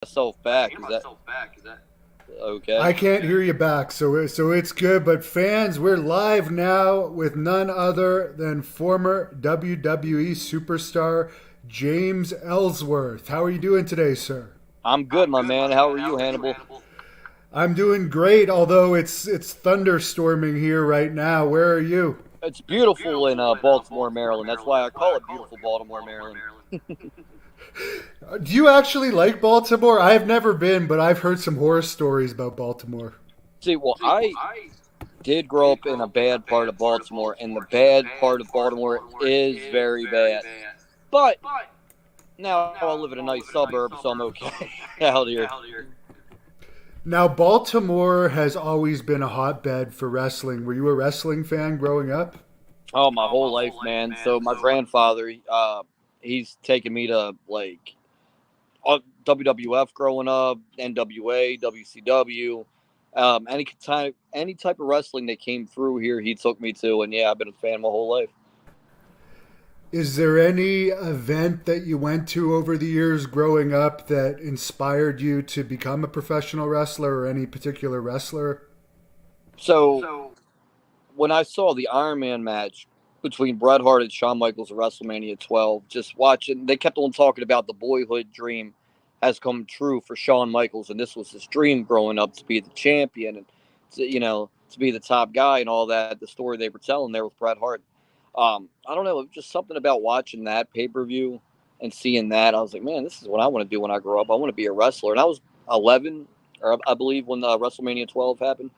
Myself back. Is that okay? I can't hear you back, so it's good. But fans, we're live now with none other than former WWE superstar James Ellsworth. How are you doing today, sir? I'm good, my man. How are you, Hannibal? I'm doing great, although it's thunderstorming here right now. Where are you? It's beautiful in Baltimore, Maryland. That's why I call it beautiful Baltimore, Maryland. Do you actually like Baltimore? I've never been, but I've heard some horror stories about Baltimore. See, well, I did grow up in a bad part of Baltimore, and the bad part of Baltimore is very bad. But now I live in a nice suburb, so I'm okay out here. Now, Baltimore has always been a hotbed for wrestling. Were you a wrestling fan growing up? Oh, my whole life, man. So my grandfather, he's taken me to like WWF growing up, NWA, WCW, any type of wrestling that came through here, he took me to, and yeah, I've been a fan my whole life. Is there any event that you went to over the years growing up that inspired you to become a professional wrestler or any particular wrestler? So when I saw the Iron Man match between Bret Hart and Shawn Michaels at WrestleMania 12, just watching, they kept on talking about the boyhood dream has come true for Shawn Michaels, and this was his dream growing up to be the champion and to be the top guy and all that. The story they were telling there with Bret Hart. I don't know, it was just something about watching that pay per view and seeing that. I was like, man, this is what I want to do when I grow up. I want to be a wrestler, and I was 11, or I believe when WrestleMania 12 happened.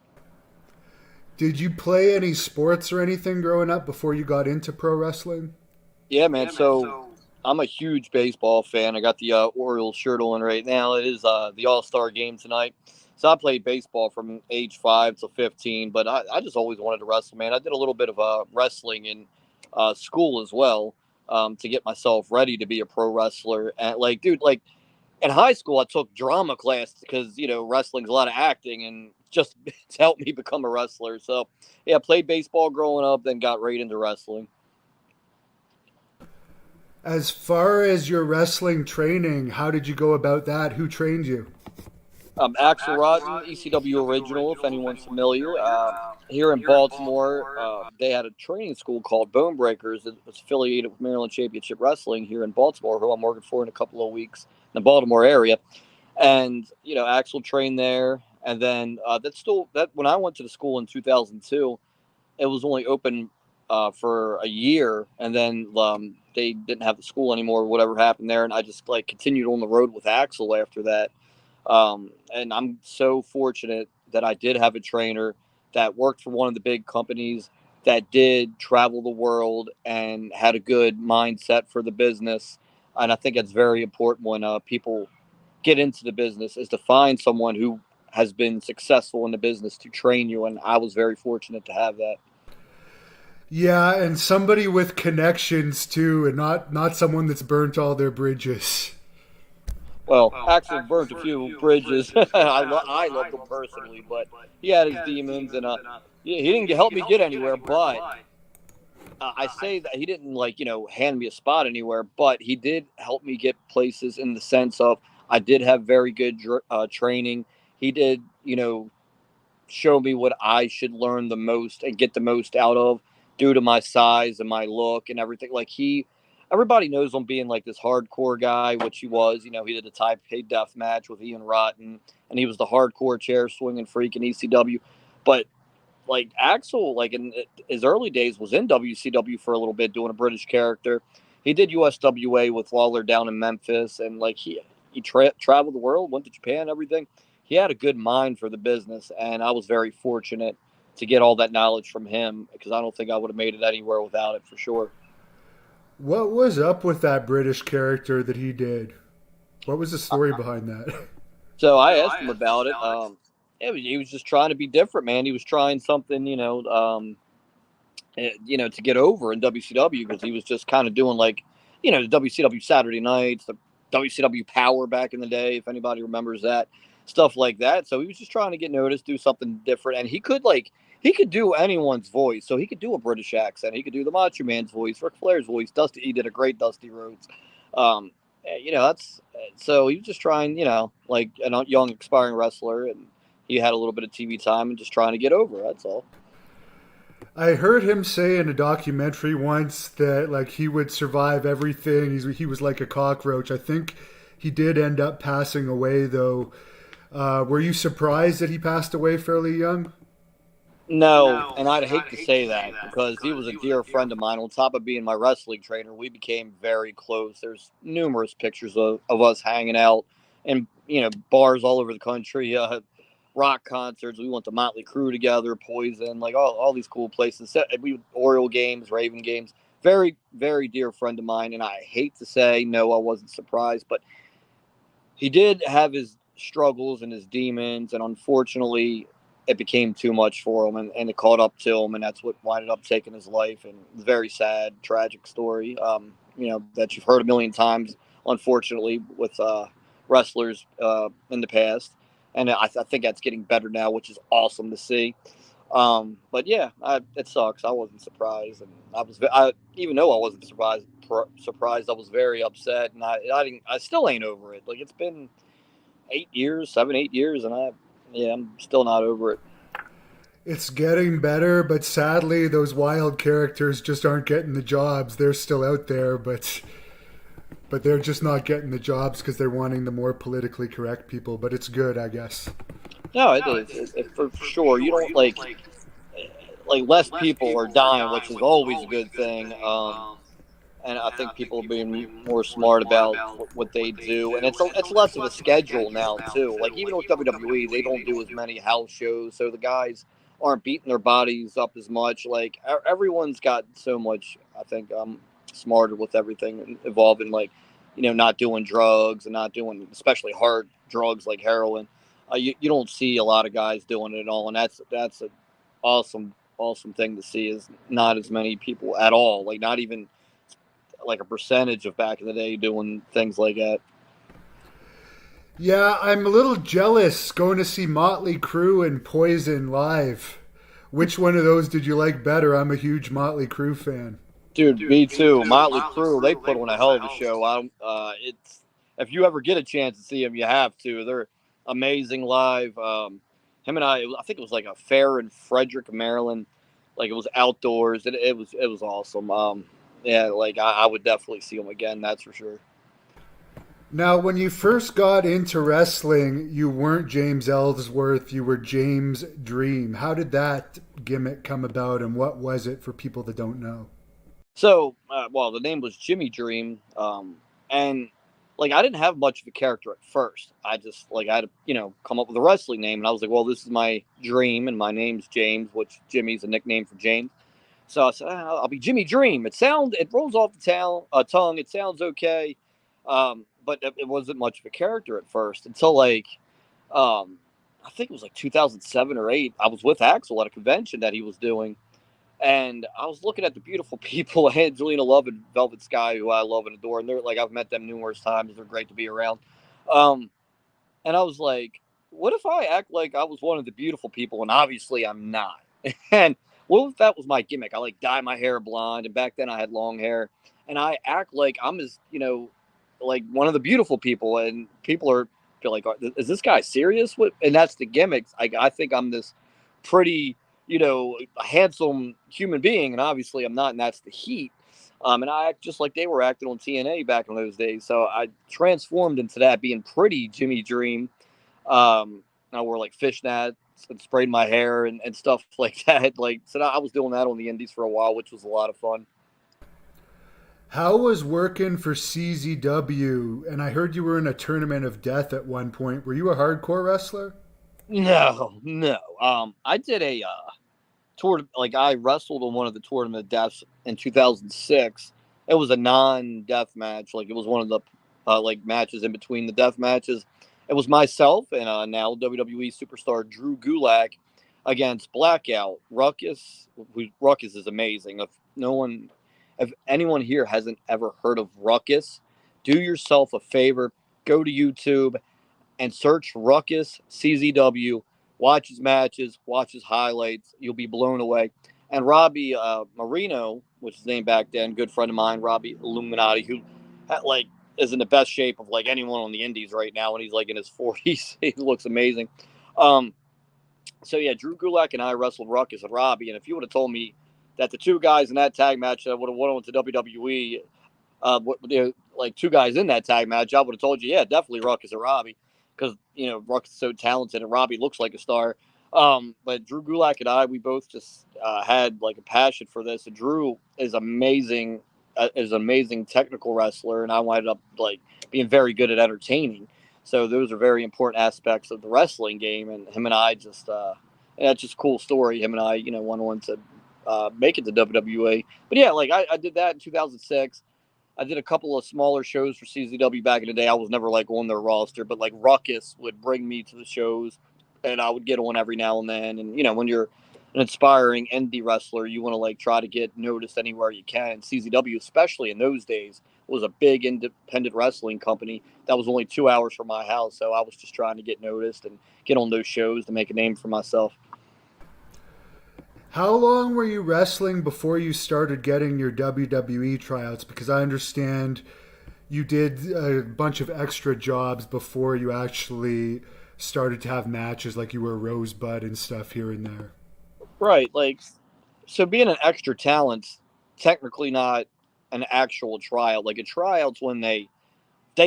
Did you play any sports or anything growing up before you got into pro wrestling? Yeah, man. So I'm a huge baseball fan. I got the Orioles shirt on right now. It is the All Star game tonight. So I played baseball from age 5 to 15, but I just always wanted to wrestle, man. I did a little bit of wrestling in school as well, to get myself ready to be a pro wrestler. And like, dude, like in high school, I took drama class because wrestling's a lot of acting, and just to help me become a wrestler. So yeah, played baseball growing up, then got right into wrestling. As far as your wrestling training, how did you go about that? Who trained you? Axel Rotten, ECW original, if anyone's familiar. Here in Baltimore, they had a training school called Bone Breakers. It was affiliated with Maryland Championship Wrestling here in Baltimore, who I'm working for in a couple of weeks in the Baltimore area. And Axel trained there, and then that when I went to the school in 2002, it was only open for a year, and then they didn't have the school anymore. Whatever happened there, and I just like continued on the road with Axel after that. And I'm so fortunate that I did have a trainer that worked for one of the big companies that did travel the world and had a good mindset for the business. And I think it's very important when people get into the business is to find someone who has been successful in the business to train you. And I was very fortunate to have that. Yeah, and somebody with connections too, and not someone that's burnt all their bridges. Well, Axel burnt a few bridges. I loved him personally, but he had his demons, and he didn't help me get anywhere. But I say that he didn't hand me a spot anywhere, but he did help me get places in the sense of I did have very good training. He did show me what I should learn the most and get the most out of due to my size and my look and everything. Everybody knows him being like this hardcore guy, which he was. He did a Taipei death match with Ian Rotten, and he was the hardcore chair swinging freak in ECW. But like Axel, like in his early days, was in WCW for a little bit doing a British character. He did USWA with Lawler down in Memphis, and like he traveled the world, went to Japan, everything. He had a good mind for the business, and I was very fortunate to get all that knowledge from him because I don't think I would have made it anywhere without it for sure. What was up with that British character that he did? What was the story behind that? So I asked him about it. He was just trying to be different, man. He was trying something, to get over in WCW because he was just kind of doing the WCW Saturday nights, the WCW Power back in the day, if anybody remembers that, stuff like that. So he was just trying to get noticed, do something different, and he could do anyone's voice. So he could do a British accent, he could do the Macho Man's voice, Ric Flair's voice, Dusty. He did a great Dusty Rhodes. Um, that's so he was just trying, like a young aspiring wrestler, and he had a little bit of TV time and just trying to get over. That's all. I heard him say in a documentary once that like he would survive everything. He was like a cockroach. I think he did end up passing away though. Were you surprised that he passed away fairly young? No, and I'd hate to say that because he was a dear friend of mine. On top of being my wrestling trainer, we became very close. There's numerous pictures of us hanging out in bars all over the country, rock concerts. We went to Motley Crue together, Poison, like all these cool places. We Oriole games, Raven games. Very very dear friend of mine, and I hate to say no, I wasn't surprised, but he did have his struggles and his demons, and unfortunately, it became too much for him, and it caught up to him, and that's what winded up taking his life. And it's a very sad, tragic story, that you've heard a million times, unfortunately, with wrestlers in the past. And I think that's getting better now, which is awesome to see. But yeah, it sucks. I wasn't surprised, and even though I wasn't surprised, I was very upset, and I still ain't over it. Like it's been 8 years, 7, 8 years, and I'm still not over it. It's getting better, but sadly, those wild characters just aren't getting the jobs. They're still out there, but they're just not getting the jobs because they're wanting the more politically correct people. But it's good, I guess. No, it is for sure. You don't like less people are dying, which is always a good thing. And I think people are being more smart about what they do, and it's less of a schedule now too. Like even with WWE, they don't do as many house shows, so the guys aren't beating their bodies up as much. Like everyone's got so much, I think, smarter with everything involving not doing drugs and not doing especially hard drugs like heroin. You don't see a lot of guys doing it at all, and that's an awesome thing to see. Is not as many people at all, like not even like a percentage of back in the day doing things like that. Yeah, I'm a little jealous going to see Motley Crue and Poison live. Which one of those did you like better? I'm a huge Motley Crue fan. Dude, me too. Motley Crue, they put on a hell of a show. It's if you ever get a chance to see them, you have to. They're amazing live. Him and I think it was like a fair in Frederick, Maryland. Like it was outdoors. It was awesome. Yeah, like I would definitely see him again. That's for sure. Now, when you first got into wrestling, you weren't James Ellsworth, you were James Dream. How did that gimmick come about, and what was it for people that don't know? So, well, the name was Jimmy Dream, and like I didn't have much of a character at first. I just like I had to, come up with a wrestling name, and I was like, well, this is my dream, and my name's James, which Jimmy's a nickname for James. So I said, I'll be Jimmy Dream. It rolls off the tongue. It sounds okay, but it wasn't much of a character at first until um, I think it was like 2007 or eight. I was with Axel at a convention that he was doing, and I was looking at the beautiful people, Angelina Love and Velvet Sky, who I love and adore, and they're like I've met them numerous times. They're great to be around. Um, and I was like, what if I act like I was one of the beautiful people, and obviously I'm not. And what if that was my gimmick? I like dye my hair blonde, and back then I had long hair, and I act like I'm as like one of the beautiful people, and people feel like, is this guy serious? What? And that's the gimmicks. I think I'm this pretty, handsome human being, and obviously I'm not, and that's the heat. And I act just like they were acting on TNA back in those days. So I transformed into that, being pretty Jimmy Dream. I wore like fishnets and sprayed my hair and stuff like that. Like, so I was doing that on the indies for a while, which was a lot of fun. How was working for CZW? And I heard you were in a tournament of death at one point. Were you a hardcore wrestler? No, no. I did a tour, like I wrestled on one of the tournament of deaths in 2006. It was a non-death match. Like it was one of the like matches in between the death matches. It was myself and now WWE superstar Drew Gulak against Blackout. Ruckus is amazing. If anyone here hasn't ever heard of Ruckus, do yourself a favor, go to YouTube and search Ruckus CZW. Watch his matches, watch his highlights. You'll be blown away. And Robbie Marino, which is his name back then, good friend of mine, Robbie Illuminati, who had like is in the best shape of like anyone on the Indies right now, and he's like in his 40s. He looks amazing. Um, so yeah, Drew Gulak and I wrestled Ruckus and Robbie, and if you would have told me that the two guys in that tag match that would have went on to WWE, like two guys in that tag match, I would have told you, yeah, definitely Ruckus and Robbie, because Ruckus is so talented and Robbie looks like a star. But Drew Gulak and I, we both just had like a passion for this. And Drew is amazing, is an amazing technical wrestler, and I wound up like being very good at entertaining. So those are very important aspects of the wrestling game. And him and I just, that's just a cool story. Him and I, went on to make it to WWE. But yeah, like I did that in 2006. I did a couple of smaller shows for CZW back in the day. I was never like on their roster, but like Ruckus would bring me to the shows, and I would get on every now and then. And when you're an inspiring indie wrestler, you want to like try to get noticed anywhere you can. CZW, especially in those days, was a big independent wrestling company that was only 2 hours from my house. So I was just trying to get noticed and get on those shows to make a name for myself. How long were you wrestling before you started getting your WWE tryouts? Because I understand you did a bunch of extra jobs before you actually started to have matches, like you were Rosebud and stuff here and there. Right. Like, so being an extra talent's technically not an actual tryout. Like a tryout's when they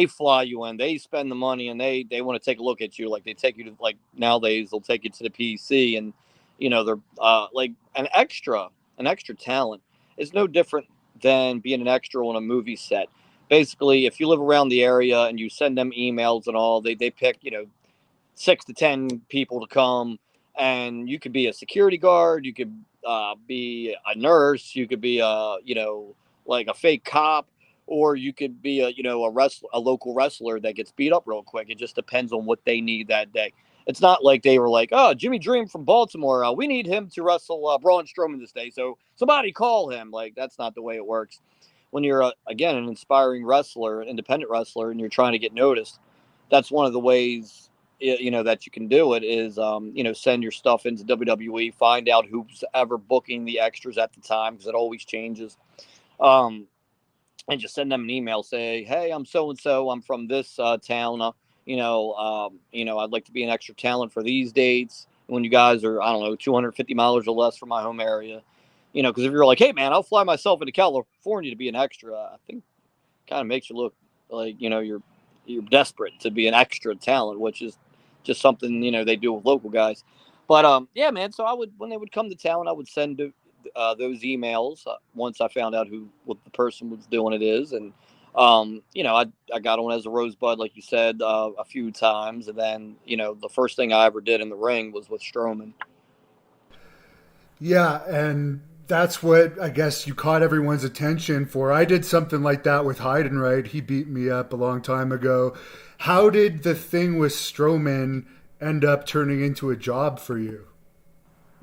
fly you in, they spend the money, and they want to take a look at you. Like they take you to, like nowadays they'll take you to the PC, and they're like an extra talent is no different than being an extra on a movie set. Basically, if you live around the area and you send them emails and all, they pick 6 to 10 people to come, and you could be a security guard, you could be a nurse, you could be like a fake cop, or you could be a local wrestler that gets beat up real quick. It just depends on what they need that day. It's not like they were like, oh, Jimmy Dream from Baltimore, we need him to wrestle Braun Strowman this day, so somebody call him. Like, that's not the way it works. When you're again an inspiring wrestler, independent wrestler, and you're trying to get noticed, that's one of the ways that you can do it is send your stuff into WWE, find out who's ever booking the extras at the time, because it always changes, and just send them an email, say, hey, I'm so and so, I'm from this town, I'd like to be an extra talent for these dates when you guys are, I don't know, 250 miles or less from my home area. Because if you're like, hey man, I'll fly myself into California to be an extra, I think kind of makes you look like you're desperate to be an extra talent, which is just something they do with local guys. But yeah, man. So I would, when they would come to town, I would send those emails once I found out who what the person was doing it is, and I got on as a Rosebud, like you said, a few times, and then the first thing I ever did in the ring was with Strowman. Yeah, and that's what I guess you caught everyone's attention for. I did something like that with Heidenreich. He beat me up a long time ago. How did the thing with Strowman end up turning into a job for you?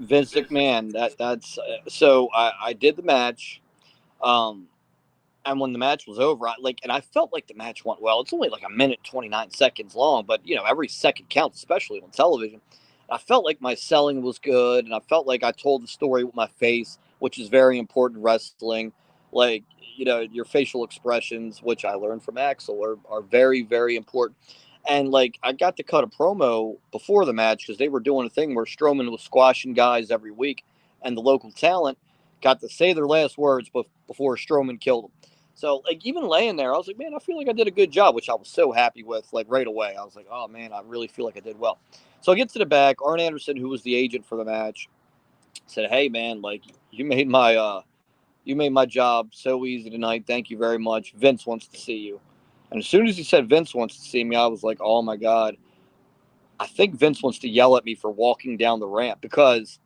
Vince McMahon. That's so I did the match. Um, and when the match was over, and I felt like the match went well. It's only like a minute 29 seconds long, but every second counts, especially on television. I felt like my selling was good, and I felt like I told the story with my face, which is very important in wrestling. Like your facial expressions, which I learned from Axel, are very very important. And like I got to cut a promo before the match because they were doing a thing where Strowman was squashing guys every week, and the local talent got to say their last words before Strowman killed them. So like even laying there, I was like, man, I feel like I did a good job, which I was so happy with. Like right away, I was like, oh man, I really feel like I did well. So I get to the back. Arn Anderson, who was the agent for the match, said, hey man, like you made my job so easy tonight. Thank you very much. Vince wants to see you. And as soon as he said Vince wants to see me, I was like, oh my God. I think Vince wants to yell at me for walking down the ramp, because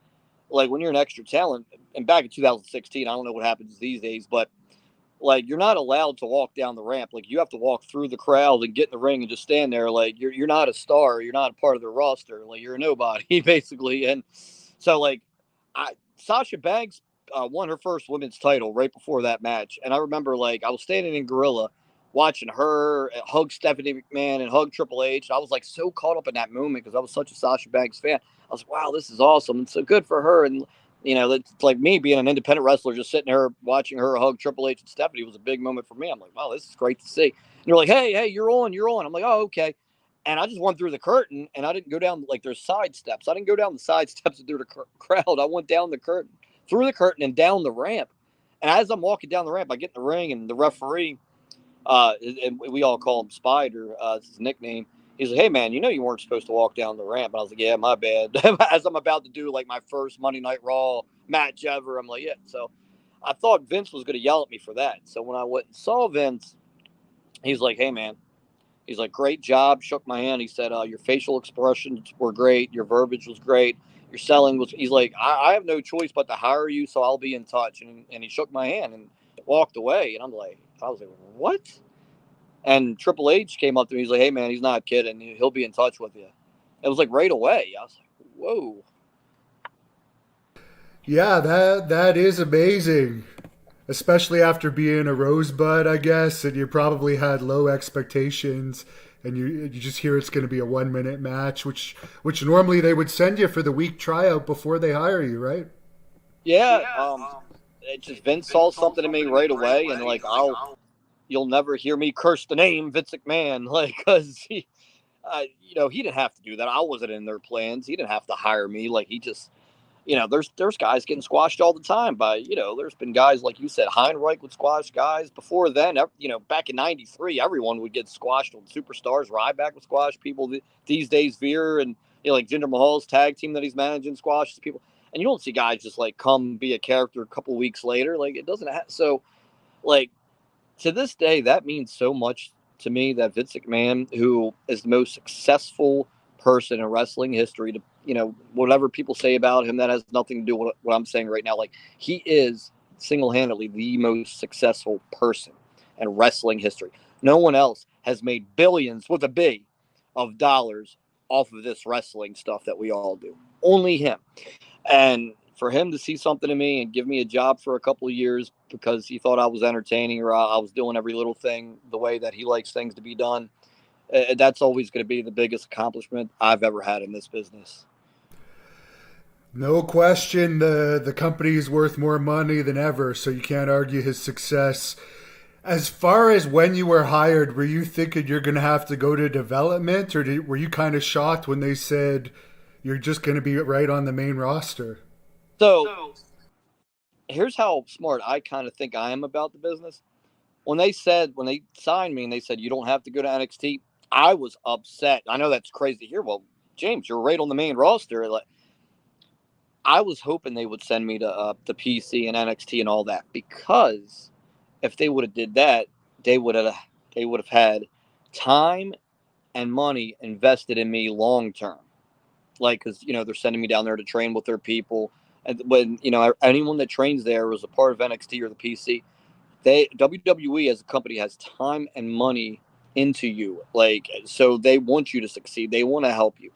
like when you're an extra talent, and back in 2016, I don't know what happens these days, but like you're not allowed to walk down the ramp. Like you have to walk through the crowd and get in the ring and just stand there. Like you're not a star. You're not a part of the roster. Like you're a nobody basically. And so like Sasha Banks won her first women's title right before that match. And I remember like I was standing in Gorilla watching her hug Stephanie McMahon and hug Triple H. I was like so caught up in that moment because I was such a Sasha Banks fan. I was like, wow, this is awesome. And so good for her. And That's like me being an independent wrestler, just sitting there watching her hug Triple H and Stephanie was a big moment for me. I'm like, wow, this is great to see. And they're like, hey, you're on. I'm like, oh, okay. And I just went through the curtain, and I didn't go down like there's side steps. I didn't go down the side steps through the crowd. I went down the curtain, through the curtain, and down the ramp. And as I'm walking down the ramp, I get in the ring, and the referee, and we all call him Spider, it's his nickname. He's like, hey, man, you weren't supposed to walk down the ramp. And I was like, yeah, my bad. As I'm about to do like my first Monday Night Raw match ever, I'm like, yeah. So I thought Vince was going to yell at me for that. So when I went and saw Vince, he's like, hey, man, he's like, great job. Shook my hand. He said, your facial expressions were great. Your verbiage was great. Your selling was, he's like, I have no choice but to hire you. So I'll be in touch. And he shook my hand and walked away. And I was like, what? And Triple H came up to me. He's like, hey, man, he's not kidding. He'll be in touch with you. It was like right away. I was like, whoa. Yeah, that is amazing. Especially after being a rosebud, I guess, and you probably had low expectations, and you just hear it's going to be a 1 minute match, which normally they would send you for the week tryout before they hire you, right? Yeah. It just Vince saw something in me right away, and like you'll never hear me curse the name Vince McMahon, like because he didn't have to do that. I wasn't in their plans. He didn't have to hire me. Like he just there's guys getting squashed all the time by, there's been guys, like you said, Heinrich would squash guys. Before then, back in 93, everyone would get squashed on superstars. Ryback would squash people. These days, Veer and, like Jinder Mahal's tag team that he's managing squashes people. And you don't see guys just, like, come be a character a couple weeks later. Like, it doesn't have. So, like, to this day, that means so much to me that Vince McMahon, who is the most successful person in wrestling history, to whatever people say about him, that has nothing to do with what I'm saying right now. Like, he is single-handedly the most successful person in wrestling history. No one else has made billions with a B of dollars off of this wrestling stuff that we all do. Only him. And for him to see something in me and give me a job for a couple of years because he thought I was entertaining or I was doing every little thing the way that he likes things to be done, that's always going to be the biggest accomplishment I've ever had in this business. No question, the company is worth more money than ever, so you can't argue his success. As far as when you were hired, were you thinking you're going to have to go to development, or were you kind of shocked when they said you're just going to be right on the main roster? So here's how smart I kind of think I am about the business. When they signed me and they said you don't have to go to NXT, I was upset. I know that's crazy to hear. Well, James, you're right on the main roster. Like, I was hoping they would send me to the PC and NXT and all that, because if they would have did that, they would have had time and money invested in me long term. Like, because they're sending me down there to train with their people, and when anyone that trains there was a part of NXT or the PC, WWE as a company has time and money into you. Like, so they want you to succeed. They want to help you.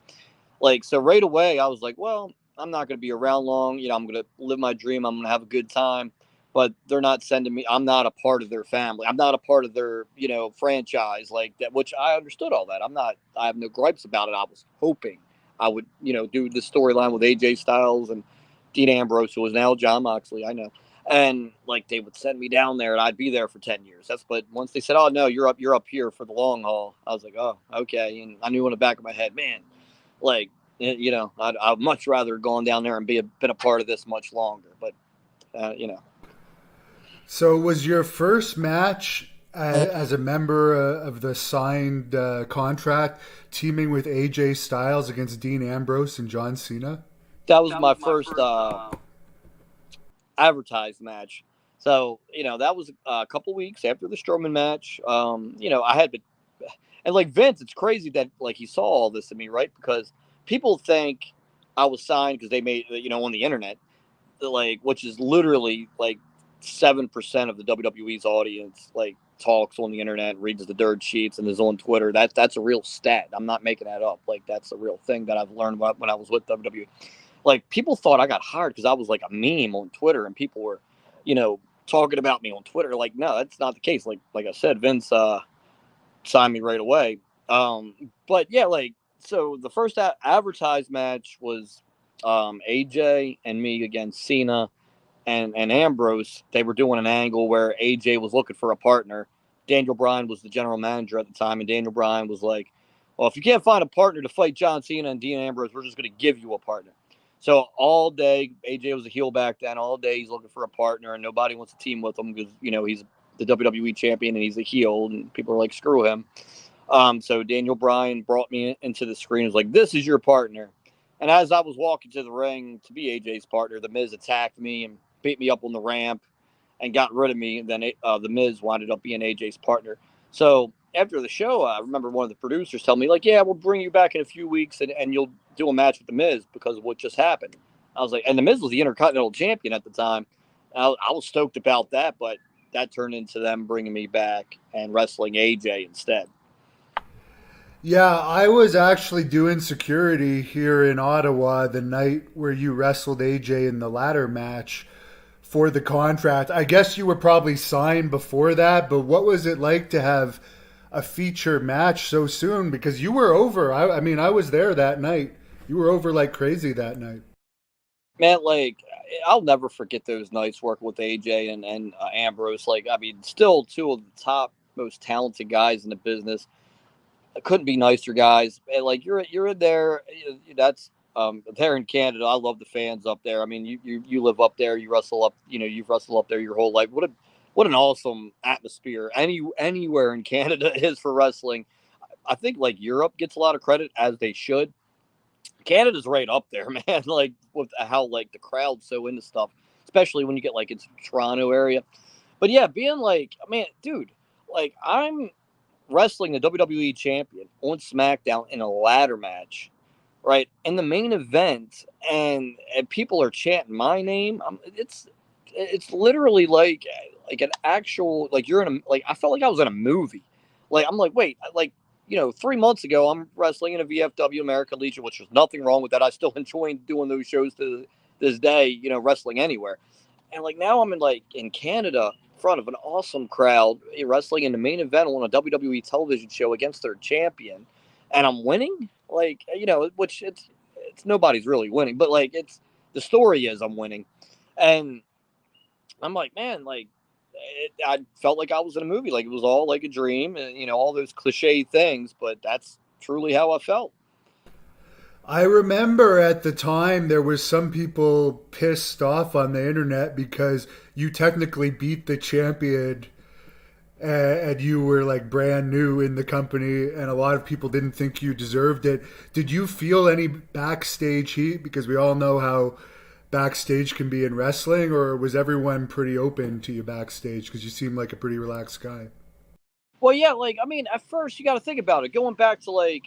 Like, so right away, I was like, well, I'm not going to be around long. I'm going to live my dream. I'm going to have a good time. But they're not sending me. I'm not a part of their family. I'm not a part of their, franchise like that, which I understood all that. I have no gripes about it. I was hoping I would, do the storyline with AJ Styles and Dean Ambrose, who is now John Moxley. I know. And like they would send me down there and I'd be there for 10 years. But once they said, oh, no, you're up here for the long haul. I was like, oh, okay. And I knew in the back of my head, man, like, I'd much rather gone down there and been a part of this much longer. But, So was your first match as a member of the signed contract teaming with AJ Styles against Dean Ambrose and John Cena? That was my first advertised match. So, that was a couple weeks after the Strowman match. I had been, and like Vince, it's crazy that like he saw all this in me, right? Because people think I was signed because they made, on the internet, like, which is literally like 7% of the WWE's audience, like, talks on the internet, reads the dirt sheets, and is on Twitter. That's a real stat. I'm not making that up. Like, that's a real thing that I've learned when I was with WWE. Like, people thought I got hired because I was like a meme on Twitter, and people were, talking about me on Twitter. Like, no, that's not the case. Like I said, Vince signed me right away. But yeah, like, so the first advertised match was AJ and me against Cena and Ambrose. They were doing an angle where AJ was looking for a partner. Daniel Bryan was the general manager at the time, and Daniel Bryan was like, "Well, if you can't find a partner to fight John Cena and Dean Ambrose, we're just going to give you a partner." So all day, AJ was a heel back then. All day, he's looking for a partner, and nobody wants to team with him because he's the WWE champion and he's a heel, and people are like, "Screw him." So Daniel Bryan brought me into the screen. Was like, "This is your partner." And as I was walking to the ring to be AJ's partner, the Miz attacked me and beat me up on the ramp and got rid of me. And then the Miz wound up being AJ's partner. So after the show, I remember one of the producers telling me, like, "Yeah, we'll bring you back in a few weeks and you'll do a match with the Miz because of what just happened." I was like, and the Miz was the Intercontinental Champion at the time. I was stoked about that, but that turned into them bringing me back and wrestling AJ instead. Yeah, I was actually doing security here in Ottawa the night where you wrestled AJ in the ladder match for the contract. I guess you were probably signed before that, but what was it like to have a feature match so soon? Because you were over. I mean, I was there that night. You were over like crazy that night. Man, like, I'll never forget those nights working with AJ and Ambrose. Like, I mean, still two of the top most talented guys in the business. Couldn't be nicer guys. And, like, you're in there. That's there in Canada. I love the fans up there. I mean, you live up there. You wrestle up. You've wrestled up there your whole life. What an awesome atmosphere. Anywhere in Canada is for wrestling. I think like Europe gets a lot of credit as they should. Canada's right up there, man. Like with how like the crowd's so into stuff, especially when you get like into Toronto area. But yeah, being like, man, dude, like I'm wrestling the WWE champion on SmackDown in a ladder match, right? In the main event, and people are chanting my name. It's literally like an actual like you're in a like I felt like I was in a movie. Like I'm like wait like 3 months ago I'm wrestling in a VFW American Legion, which there's nothing wrong with that. I still enjoy doing those shows to this day. Wrestling anywhere. And like now I'm in Canada in front of an awesome crowd wrestling in the main event on a WWE television show against their champion, and I'm winning. Like which it's nobody's really winning, but like it's the story is I'm winning, and I'm like man like. I felt like I was in a movie, like it was all like a dream, and all those cliche things, but that's truly how I felt. I remember at the time there was some people pissed off on the internet because you technically beat the champion and you were like brand new in the company and a lot of people didn't think you deserved it. Did you feel any backstage heat? Because we all know how backstage can be in wrestling, or was everyone pretty open to you backstage because you seem like a pretty relaxed guy? Well, yeah, like I mean, at first you got to think about it. Going back to like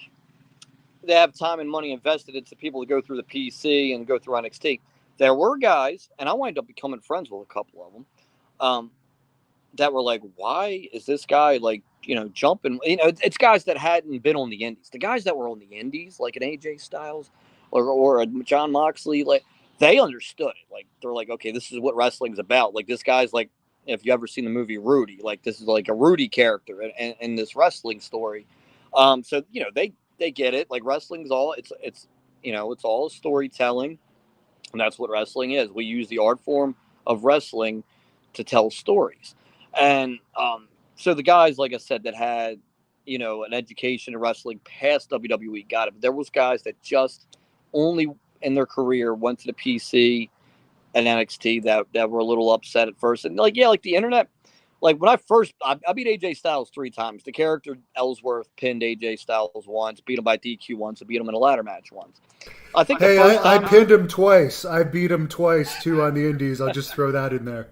they have time and money invested into people to go through the PC and go through NXT. There were guys, and I wind up becoming friends with a couple of them, um, that were like, "Why is this guy like jumping?" It's guys that hadn't been on the Indies. The guys that were on the Indies, like an AJ Styles or a John Moxley, like they understood it. Like they're like, "Okay, this is what wrestling's about." Like this guy's like, if you ever seen the movie Rudy, like this is like a Rudy character in this wrestling story. So they get it. Like wrestling's all it's all storytelling, and that's what wrestling is. We use the art form of wrestling to tell stories, and so the guys, like I said, that had an education in wrestling past WWE got it. But there was guys that just only in their career went to the PC and NXT that were a little upset at first, and like like the internet. Like when I beat AJ Styles 3 times. The character Ellsworth pinned AJ Styles once, beat him by DQ once, and beat him in a ladder match once. I think the Hey, first I time pinned him twice. I beat him twice too on the Indies. I'll just throw that in there.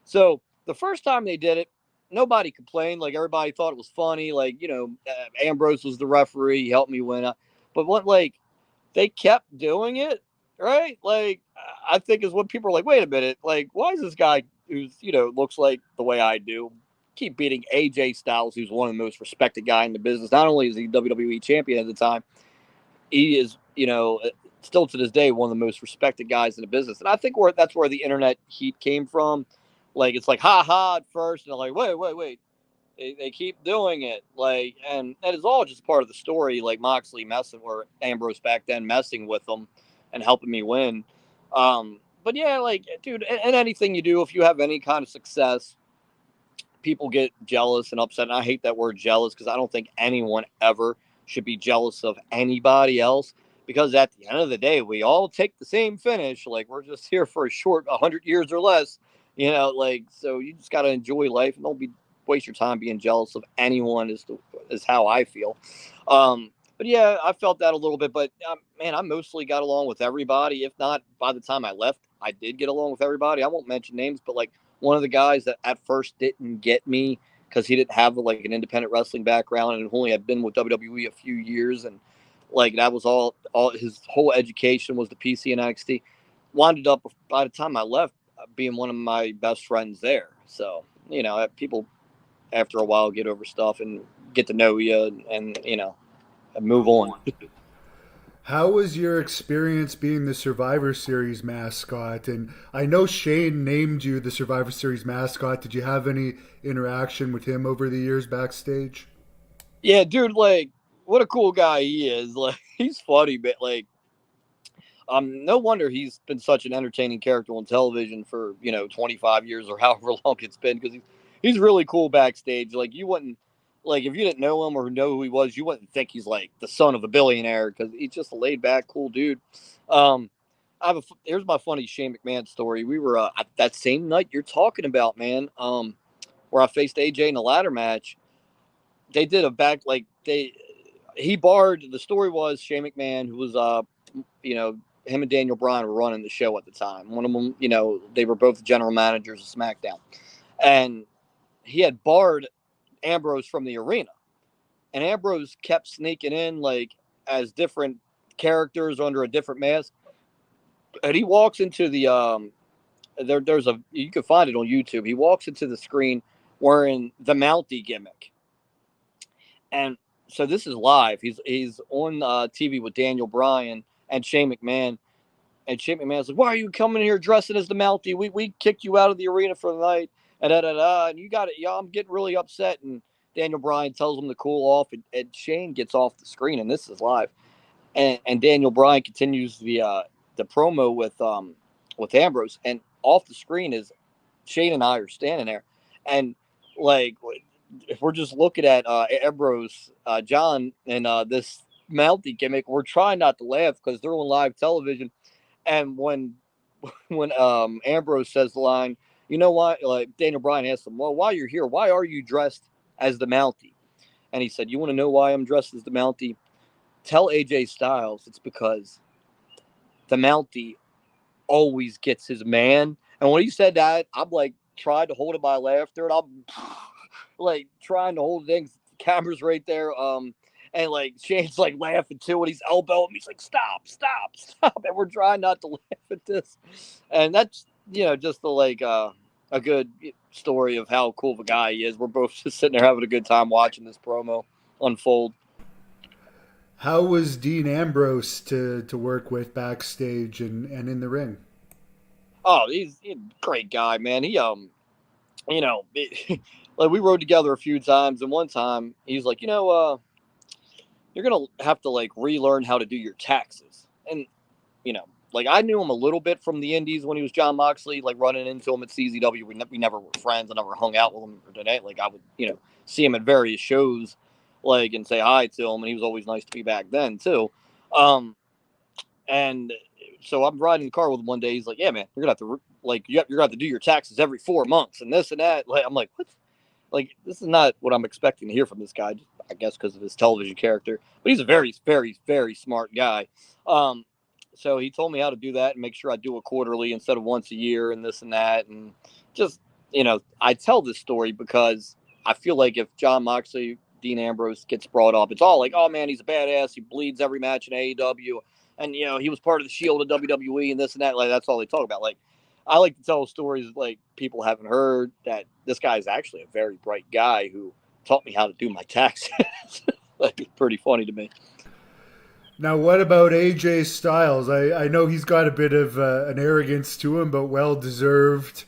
So the first time they did it, nobody complained. Like everybody thought it was funny. Like Ambrose was the referee, he helped me win. But what like they kept doing it, right? Like I think is when people are like, wait a minute, like why is this guy who's looks like the way I do keep beating AJ Styles, who's one of the most respected guy in the business? Not only is he WWE champion at the time, he is still to this day one of the most respected guys in the business. And I think that's where the internet heat came from. Like it's like ha ha at first, and they're like wait. They keep doing it, like, and that is all just part of the story. Like Moxley messing or Ambrose back then messing with them and helping me win. But yeah, like, dude, and anything you do, if you have any kind of success, people get jealous and upset. And I hate that word jealous because I don't think anyone ever should be jealous of anybody else. Because at the end of the day, we all take the same finish. Like, we're just here for a short 100 years or less, like, so you just got to enjoy life and don't be waste your time being jealous of anyone is how I feel. But yeah, I felt that a little bit, but man, I mostly got along with everybody. If not, by the time I left, I did get along with everybody. I won't mention names, but like one of the guys that at first didn't get me because he didn't have like an independent wrestling background and only had been with WWE a few years, and like that was all his whole education was the PC and NXT. Wound up by the time I left being one of my best friends there. So people after a while get over stuff and get to know you and move on. How was your experience being the Survivor Series mascot? And I know Shane named you the Survivor Series mascot. Did you have any interaction with him over the years backstage? Yeah, dude, like, what a cool guy he is. Like, he's funny, but like, no wonder he's been such an entertaining character on television for 25 years or however long it's been, because he's really cool backstage. Like, you wouldn't, like, if you didn't know him or know who he was, you wouldn't think he's like the son of a billionaire, because he's just a laid back, cool dude. Um, here's my funny Shane McMahon story. We were that same night you're talking about, man. Where I faced AJ in a ladder match. They did a back like he barred. The story was Shane McMahon, who was him and Daniel Bryan were running the show at the time. One of them, they were both general managers of SmackDown, and he had barred Ambrose from the arena, and Ambrose kept sneaking in like as different characters under a different mask, and he walks into the there's a you can find it on YouTube. He walks into the screen wearing the Mountie gimmick, and so this is live. He's on TV with Daniel Bryan and Shane McMahon. And Shane McMahon's like, "Why are you coming here dressing as the Mountie? We kicked you out of the arena for the night, and and you got it. Yeah, I'm getting really upset." And Daniel Bryan tells him to cool off, and Shane gets off the screen, and this is live. And Daniel Bryan continues the promo with Ambrose, and off the screen is Shane and I are standing there, and like if we're just looking at Ambrose, John, and this Mountie gimmick, we're trying not to laugh because they're on live television. And when Ambrose says the line, you know why? Like Daniel Bryan asked him, "Well, why you're here? Why are you dressed as the Mountie?" And he said, "You want to know why I'm dressed as the Mountie? Tell AJ Styles it's because the Mountie always gets his man." And when he said that, I'm like trying to hold it by laughter, and I'm like trying to hold things. The camera's right there. And like Shane's like laughing too, and he's elbowing me. He's like, "Stop, stop, stop!" And we're trying not to laugh at this. And that's just a good story of how cool of a guy he is. We're both just sitting there having a good time watching this promo unfold. How was Dean Ambrose to work with backstage and in the ring? Oh, he's a great guy, man. He like we rode together a few times, and one time he's like, you're gonna have to like relearn how to do your taxes. And like I knew him a little bit from the Indies when he was John Moxley, like running into him at CZW. We never were friends. I never hung out with him today. Like I would see him at various shows, like, and say hi to him, and he was always nice to me back then too. And so I'm riding the car with him one day. He's like, "Yeah, man, you're gonna have to you're gonna have to do your taxes every 4 months and this and that." Like I'm like, "What?" Like, this is not what I'm expecting to hear from this guy, I guess, because of his television character. But he's a very, very, very smart guy. So he told me how to do that and make sure I do it quarterly instead of once a year and this and that. And just, I tell this story because I feel like if John Moxley, Dean Ambrose gets brought up, it's all like, "Oh, man, he's a badass. He bleeds every match in AEW. And, he was part of the Shield of WWE and this and that." Like, that's all they talk about. Like, I like to tell stories like people haven't heard, that this guy is actually a very bright guy who taught me how to do my taxes. Like, it's pretty funny to me. Now, what about AJ Styles? I know he's got a bit of an arrogance to him, but well deserved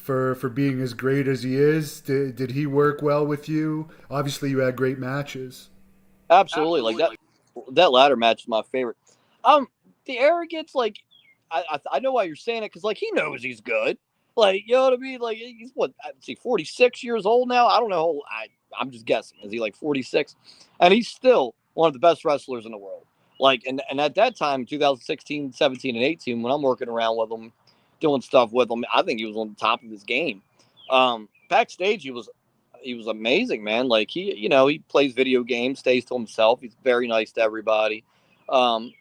for being as great as he is? Did he work well with you? Obviously, you had great matches. Absolutely. Like that ladder match is my favorite. Um, the arrogance, like I know why you're saying it because like he knows he's good. Like you know what I mean? Like he's what? Let's see, 46 years old now. I don't know. I'm just guessing. Is he like 46? And he's still one of the best wrestlers in the world. Like and at that time, 2016, 17, and 18, when I'm working around with him, doing stuff with him, I think he was on the top of his game. Backstage, he was amazing, man. Like he plays video games, stays to himself. He's very nice to everybody. Um,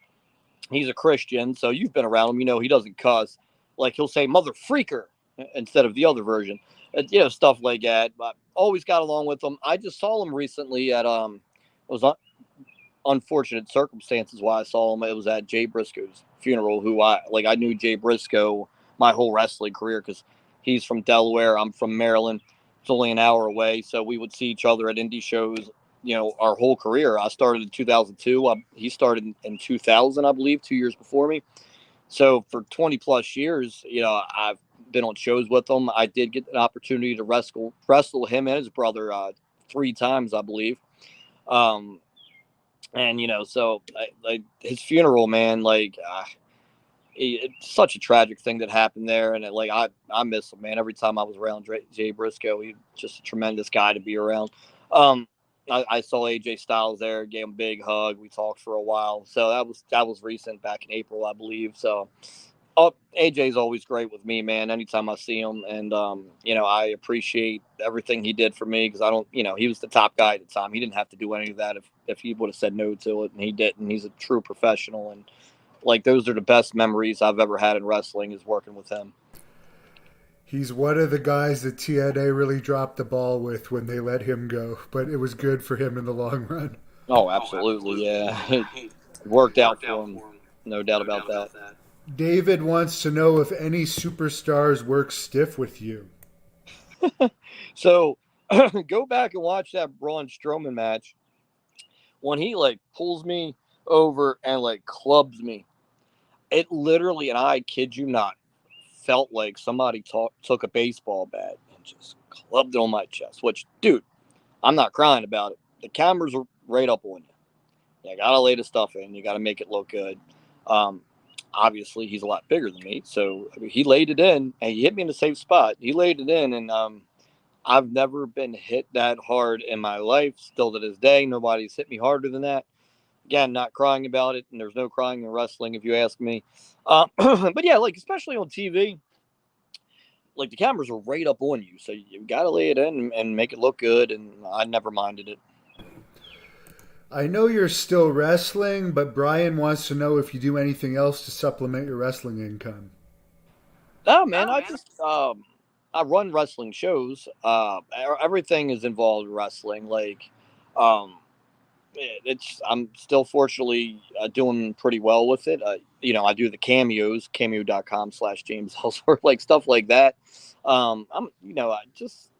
he's a Christian, so you've been around him. You know he doesn't cuss. Like he'll say "mother freaker" instead of the other version. Stuff like that. But always got along with him. I just saw him recently at it was unfortunate circumstances why I saw him. It was at Jay Briscoe's funeral. I knew Jay Briscoe my whole wrestling career because he's from Delaware. I'm from Maryland. It's only an hour away, so we would see each other at indie shows. Our whole career. I started in 2002. He started in 2000, I believe, 2 years before me. So for 20 plus years, I've been on shows with him. I did get an opportunity to wrestle him and his brother 3 times, I believe. Um, and so his funeral, man, it's such a tragic thing that happened there, and I miss him, man. Every time I was around Jay Briscoe, he's just a tremendous guy to be around. um I saw AJ Styles there, gave him a big hug. We talked for a while, so that was recent, back in April, I believe. So AJ's always great with me, man. Anytime I see him, and I appreciate everything he did for me because I don't, he was the top guy at the time. He didn't have to do any of that if he would have said no to it, and he didn't. He's a true professional, and like those are the best memories I've ever had in wrestling is working with him. He's one of the guys that TNA really dropped the ball with when they let him go, but it was good for him in the long run. Oh, absolutely, yeah. It worked out for him, no doubt about that. David wants to know if any superstars work stiff with you. So go back and watch that Braun Strowman match when he like pulls me over and like clubs me. It literally, and I kid you not, felt like somebody took a baseball bat and just clubbed it on my chest. Which, dude, I'm not crying about it. The cameras are right up on you. You gotta lay the stuff in. You gotta make it look good. Um, Obviously, he's a lot bigger than me, so I mean, he laid it in, and he hit me in the safe spot. He laid it in, and I've never been hit that hard in my life. Still to this day, nobody's hit me harder than that. Again, not crying about it, and there's no crying in wrestling, if you ask me. But yeah, like especially on TV, like the cameras are right up on you, so you got to lay it in and make it look good. And I never minded it. I know you're still wrestling, but Brian wants to know if you do anything else to supplement your wrestling income. Oh man, I run wrestling shows. Everything is involved in wrestling. Um, it's I'm still fortunately doing pretty well with it. I do the cameos, cameo.com/James Ellsworth, like stuff like that. I just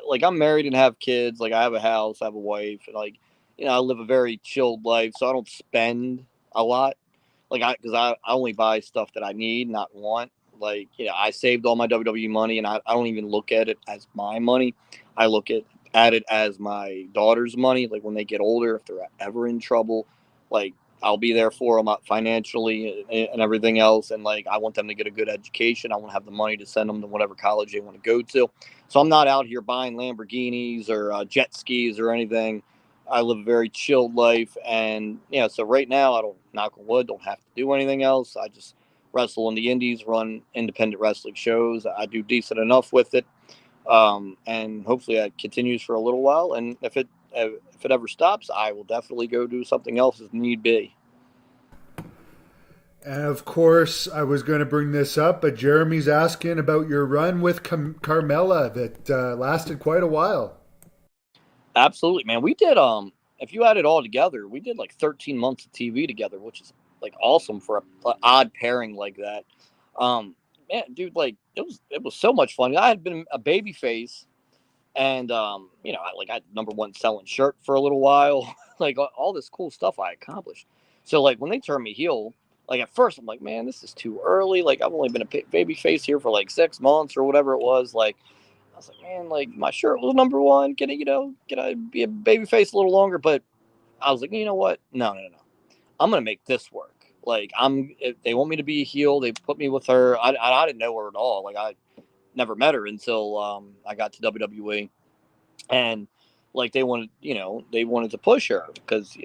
like I'm married and have kids. Like I have a house, I have a wife, and I live a very chilled life, so I don't spend a lot. Because I only buy stuff that I need, not want. I saved all my WWE money, and I don't even look at it as my money. I look at it as my daughter's money. Like when they get older, if they're ever in trouble, like I'll be there for them financially and everything else. And like I want them to get a good education. I want to have the money to send them to whatever college they want to go to. So I'm not out here buying Lamborghinis or jet skis or anything. I live a very chilled life, and so right now I don't, knock on wood, don't have to do anything else. I just wrestle in the indies, run independent wrestling shows. I do decent enough with it, and hopefully that continues for a little while. And if it ever stops, I will definitely go do something else as need be. And of course, I was going to bring this up, but Jeremy's asking about your run with Carmella that lasted quite a while. Absolutely, man. We did if you add it all together, we did like 13 months of TV together, which is like awesome for a odd pairing like that. Man, dude, like it was so much fun. I had been a baby face, and I had #1 selling shirt for a little while. Like all this cool stuff I accomplished. So like when they turned me heel, Like at first, I'm like, man, this is too early. Like I've only been a baby face here for like 6 months or whatever it was. Like I was like, man, like my shirt was number one. Can I be a baby face a little longer? But I was like, you know what? No, no, no, no. I'm gonna make this work. Like if they want me to be a heel, they put me with her. I didn't know her at all. Like I never met her until I got to WWE, and like they wanted to push her because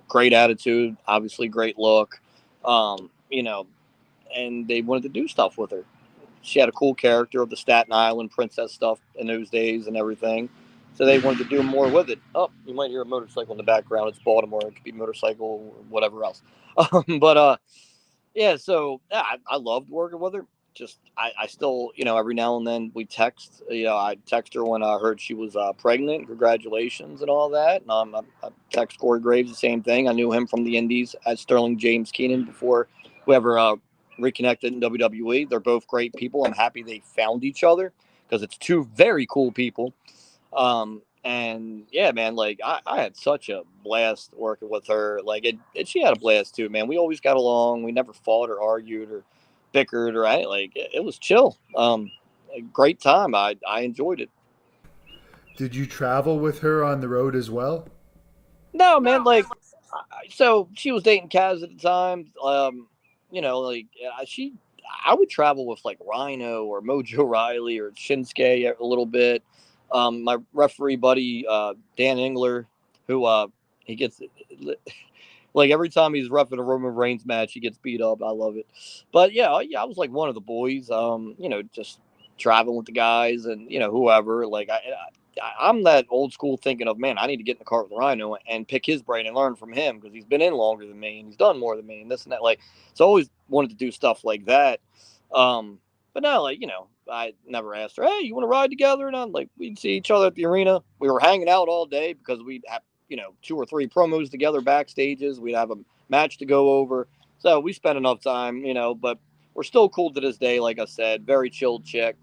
great attitude, obviously great look, um, you know, and they wanted to do stuff with her. She had a cool character of the Staten Island princess stuff in those days and everything. So they wanted to do more with it. Oh, you might hear a motorcycle in the background. It's Baltimore. It could be motorcycle or whatever else. But yeah, so yeah, I loved working with her. Just I still, every now and then we text. I text her when I heard she was pregnant. Congratulations and all that. And I text Corey Graves the same thing. I knew him from the Indies at Sterling James Keenan before we ever reconnected in WWE. They're both great people. I'm happy they found each other because it's two very cool people. And yeah, man, like I had such a blast working with her. Like she had a blast too, man. We always got along. We never fought or argued or bickered or anything. Like it was chill. A great time. I enjoyed it. Did you travel with her on the road as well? No, man, like so she was dating Kaz at the time. Like she, I would travel with like Rhino or Mojo Riley or Shinsuke a little bit. My referee buddy Dan Engler, who he gets like every time he's roughing a Roman Reigns match, he gets beat up. I love it. But yeah, I was like one of the boys. Just traveling with the guys and whoever. Like I'm that old school thinking of, man, I need to get in the car with Rhino and pick his brain and learn from him because he's been in longer than me and he's done more than me and this and that. Like, so I always wanted to do stuff like that. But no, like, I never asked her, hey, you want to ride together? And I'm like, we'd see each other at the arena. We were hanging out all day because we'd have, 2 or 3 promos together backstages. We'd have a match to go over. So we spent enough time, but we're still cool to this day. Like I said, very chilled chick.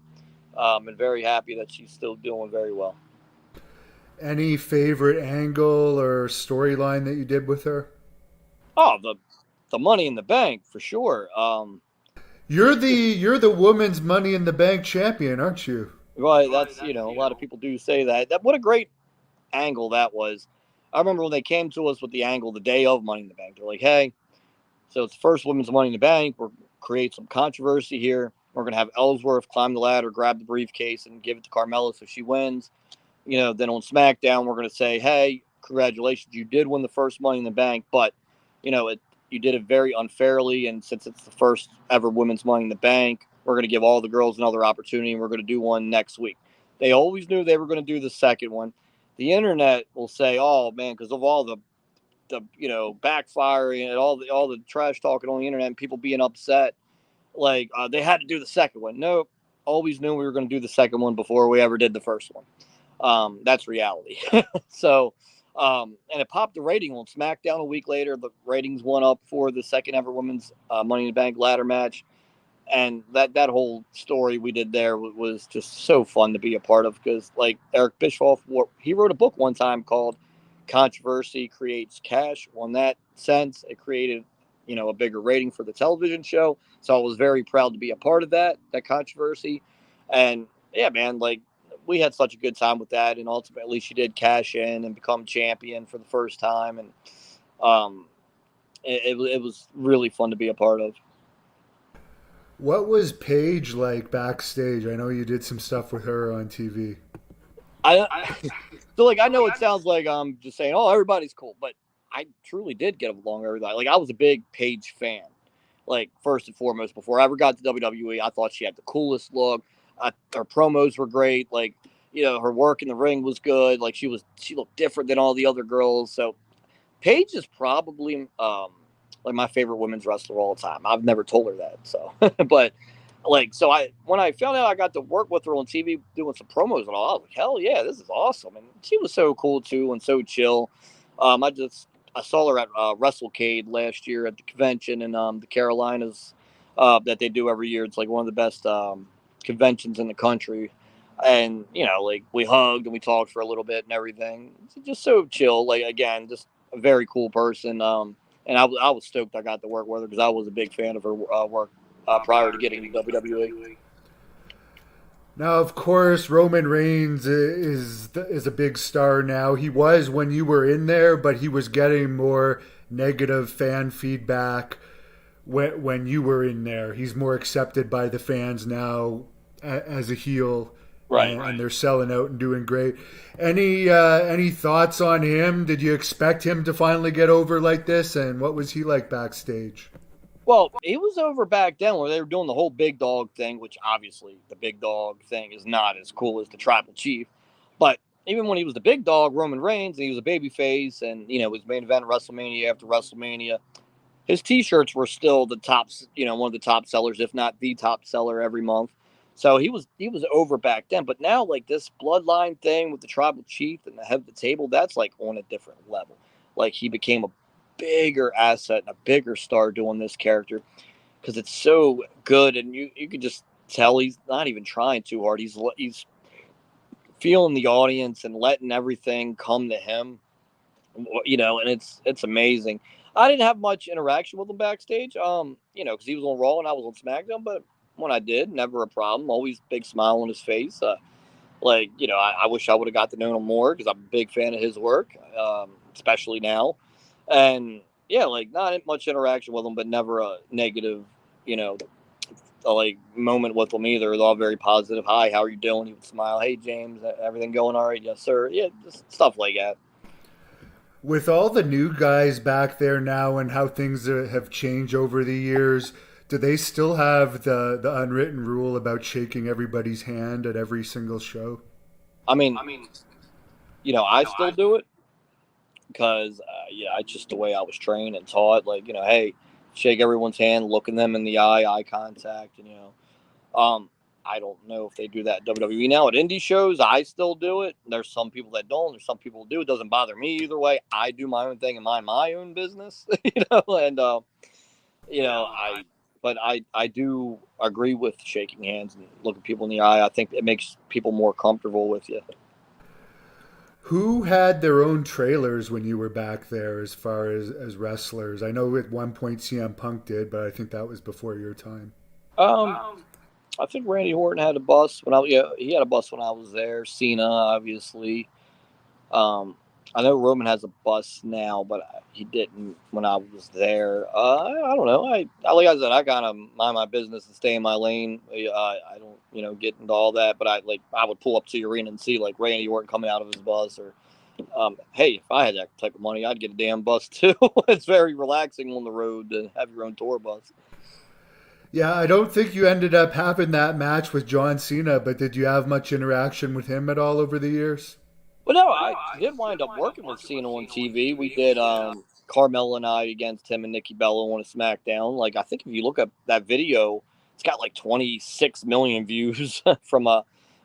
And very happy that she's still doing very well. Any favorite angle or storyline that you did with her? Oh, the Money in the Bank for sure. You're the women's Money in the Bank champion, aren't you? Right, that's a lot of people do say that. That what a great angle that was. I remember when they came to us with the angle the day of Money in the Bank. They're like, hey, so it's the first women's Money in the Bank. We're create some controversy here. We're gonna have Ellsworth climb the ladder, grab the briefcase, and give it to Carmella so she wins. Then on SmackDown, we're going to say, hey, congratulations, you did win the first Money in the Bank, but, you did it very unfairly. And since it's the first ever women's Money in the Bank, we're going to give all the girls another opportunity, and we're going to do one next week. They always knew they were going to do the second one. The internet will say, oh, man, because of all the backfiring and all the trash talking on the internet and people being upset, like they had to do the second one. Nope. Always knew we were going to do the second one before we ever did the first one. That's reality. So, and it popped the rating on SmackDown a week later. The ratings went up for the second ever women's Money in the Bank ladder match, and that whole story we did there was just so fun to be a part of because, like Eric Bischoff, he wrote a book one time called "Controversy Creates Cash." On that sense, it created a bigger rating for the television show. So I was very proud to be a part of that controversy, and yeah, man, like we had such a good time with that, and ultimately she did cash in and become champion for the first time, and um, it was really fun to be a part of. What was Paige like backstage? I know you did some stuff with her on TV. I so like I know it sounds like I'm just saying, oh, everybody's cool, but I truly did get along with everybody. Like I was a big Paige fan. Like first and foremost, before I ever got to WWE, I thought she had the coolest look. Her promos were great. Like her work in the ring was good. Like she looked different than all the other girls. So Paige is probably like my favorite women's wrestler of all time. I've never told her that. So, but like, so when I found out I got to work with her on TV doing some promos and all, I was like, hell yeah, this is awesome. And she was so cool too and so chill. I saw her at WrestleCade last year at the convention in the Carolinas that they do every year. It's like one of the best conventions in the country. And like we hugged and we talked for a little bit and everything. It's just so chill. Like again, just a very cool person. and I was stoked I got to work with her because I was a big fan of her work prior to getting to WWE. Now, of course, Roman Reigns is a big star now. He was when you were in there, but he was getting more negative fan feedback when you were in there. He's more accepted by the fans now as a heel, Right. and they're selling out and doing great. Any thoughts on him? Did you expect him to finally get over like this? And what was he like backstage? Well, he was over back then where they were doing the whole big dog thing, which obviously the big dog thing is not as cool as the tribal chief. But even when he was the big dog, Roman Reigns, and he was a baby face, and was main event WrestleMania after WrestleMania, his T-shirts were still the top, one of the top sellers, if not the top seller every month. So he was over back then. But now, like this bloodline thing with the tribal chief and the head of the table, that's like on a different level. Like he became a bigger asset and a bigger star doing this character because it's so good, and you could just tell he's not even trying too hard. He's feeling the audience and letting everything come to him, and it's amazing. I didn't have much interaction with him backstage, because he was on Raw and I was on SmackDown, but when I did, never a problem. Always big smile on his face. I wish I would have got to know him more because I'm a big fan of his work, especially now. And yeah, like not much interaction with him, but never a negative, you know, like moment with him either. It's all very positive. Hi, how are you doing? He would smile. Hey, James, everything going all right? Yes, sir. Yeah, just stuff like that. With all the new guys back there now and how things have changed over the years, do they still have the unwritten rule about shaking everybody's hand at every single show? I mean, I still do it because, it's just the way I was trained and taught. Like, hey, shake everyone's hand, look at them in the eye contact, I don't know if they do that at WWE now. At indie shows, I still do it. There's some people that don't. There's some people who do. It doesn't bother me either way. I do my own thing and mind my own business, and I. But I do agree with shaking hands and looking people in the eye. I think it makes people more comfortable with you. Who had their own trailers when you were back there as far as wrestlers? I know at one point CM Punk did, but I think that was before your time. I think Randy Orton had a bus he had a bus when I was there. Cena, obviously. I know Roman has a bus now, but he didn't when I was there. I don't know. Like I said, I kind of mind my business and stay in my lane. I don't, get into all that. But I would pull up to the arena and see like Randy Orton coming out of his bus, or hey, if I had that type of money, I'd get a damn bus too. It's very relaxing on the road to have your own tour bus. Yeah, I don't think you ended up having that match with John Cena, but did you have much interaction with him at all over the years? But no, I did wind up working with Cena on TV. We did Carmella and I against him and Nikki Bella on a SmackDown. Like I think if you look up that video, it's got like 26 million views from a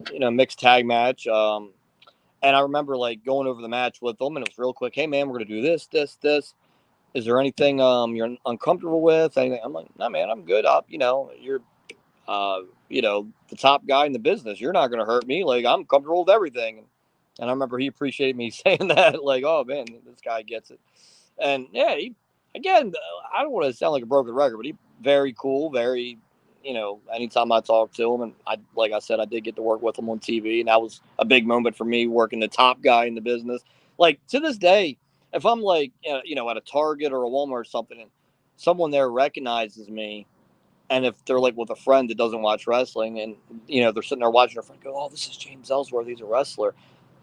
mixed tag match. And I remember like going over the match with them, and it was real quick. Hey man, we're gonna do this, this, this. Is there anything you're uncomfortable with? Anything? I'm like, no man, I'm good. You're the top guy in the business. You're not gonna hurt me. Like I'm comfortable with everything. And I remember he appreciated me saying that, like, oh man, this guy gets it. And yeah, again, I don't want to sound like a broken record, but he very cool, very, anytime I talk to him, and like I said, I did get to work with him on TV, and that was a big moment for me working the top guy in the business. Like to this day, if I'm like, at a Target or a Walmart or something, and someone there recognizes me, and if they're like with a friend that doesn't watch wrestling, and they're sitting there watching their friend go, "Oh, this is James Ellsworth. He's a wrestler,"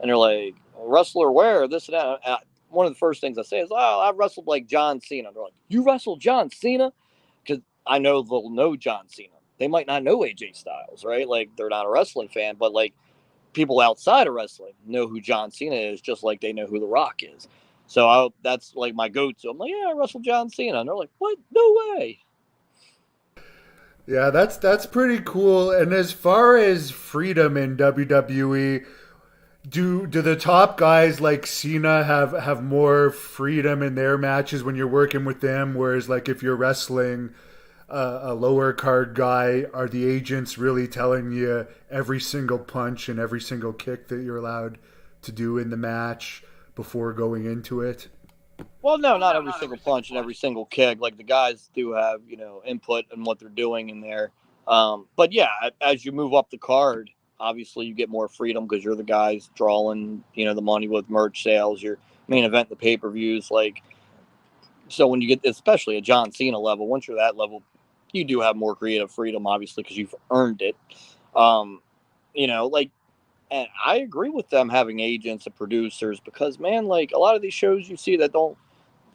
and they're like, "Wrestler where? This and that." And one of the first things I say is, "Oh, I wrestled like John Cena." They're like, "You wrestled John Cena?" Because I know they'll know John Cena. They might not know AJ Styles, right? Like they're not a wrestling fan, but like people outside of wrestling know who John Cena is, just like they know who The Rock is. So that's like my go-to. I'm like, "Yeah, I wrestled John Cena," and they're like, "What? No way!" Yeah, that's pretty cool. And as far as freedom in WWE, do the top guys like Cena have more freedom in their matches when you're working with them? Whereas, like, if you're wrestling a lower card guy, are the agents really telling you every single punch and every single kick that you're allowed to do in the match before going into it? Well, no, not every single punch and every single kick. Like the guys do have, input in what they're doing in there. But yeah, as you move up the card, obviously you get more freedom because you're the guys drawing, the money with merch sales. Your main event, the pay per views. Like, so when you get, especially a John Cena level, once you're that level, you do have more creative freedom, obviously, because you've earned it. Um, like, and I agree with them having agents and producers because, man, like a lot of these shows you see that don't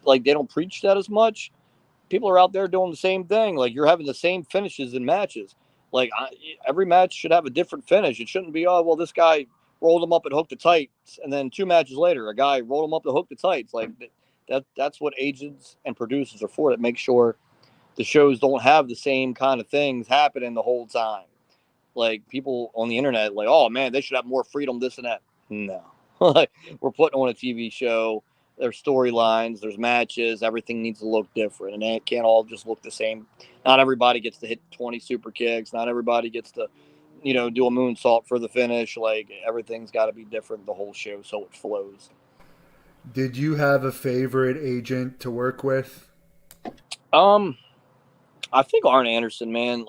like they don't preach that as much. People are out there doing the same thing. Like you're having the same finishes in matches. Like every match should have a different finish. It shouldn't be, oh well, this guy rolled him up and hooked the tights, and then 2 matches later, a guy rolled him up to hook the tights. Like that's what agents and producers are for. To make sure the shows don't have the same kind of things happening the whole time. Like people on the internet, like, oh man, they should have more freedom, this and that. No, like we're putting on a TV show. There's storylines, there's matches. Everything needs to look different, and it can't all just look the same. Not everybody gets to hit 20 super kicks. Not everybody gets to, do a moonsault for the finish. Like everything's got to be different the whole show so it flows. Did you have a favorite agent to work with? Um, I think Arn Anderson, man,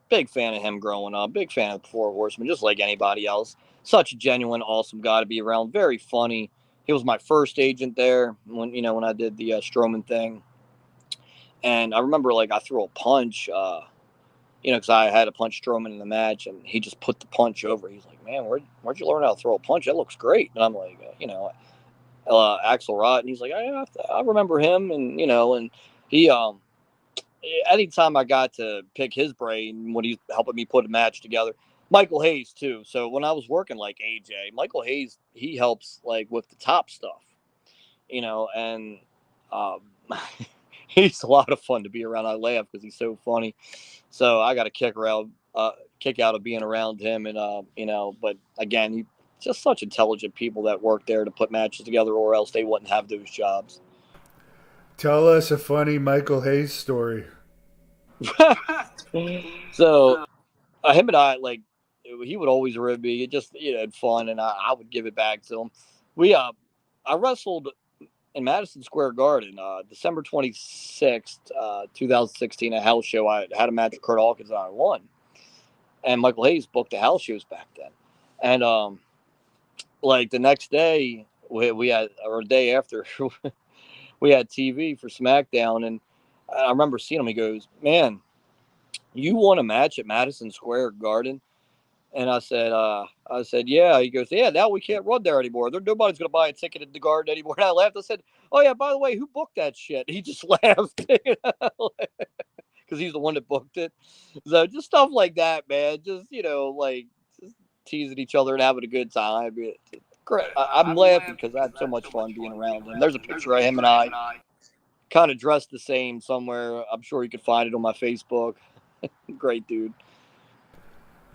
big fan of him growing up. Big fan of the Four Horsemen, just like anybody else. Such a genuine, awesome guy to be around. Very funny. He was my first agent there when I did the Strowman thing, and I remember like I threw a punch, because I had to punch Strowman in the match, and he just put the punch over. He's like, "Man, where'd you learn how to throw a punch? That looks great." And I'm like, Axel Rott, and he's like, I remember him, and he anytime I got to pick his brain when he's helping me put a match together. Michael Hayes too. So when I was working like AJ, Michael Hayes, he helps like with the top stuff, and um, he's a lot of fun to be around. I laugh because he's so funny. So I got a kick out of being around him, and but again, he just such intelligent people that work there to put matches together, or else they wouldn't have those jobs. Tell us a funny Michael Hayes story. So him and I, like, he would always rib me. It just, had fun, and I would give it back to him. We I wrestled in Madison Square Garden, December 26th, 2016, a house show. I had a match with Kurt Hawkins and I won. And Michael Hayes booked the house shows back then. And like the next day, we had, or a day after, we had TV for SmackDown, and I remember seeing him. He goes, "Man, you won a match at Madison Square Garden." And I said, yeah. He goes, yeah, now we can't run there anymore. Nobody's going to buy a ticket at the Garden anymore. And I laughed. I said, oh, yeah, by the way, who booked that shit? He just laughed because he's the one that booked it. So just stuff like that, man. Just, like just teasing each other and having a good time. Great. I'm laughing because I had so much fun being around him. There's a picture of him and I kind of dressed the same somewhere. I'm sure you could find it on my Facebook. Great dude.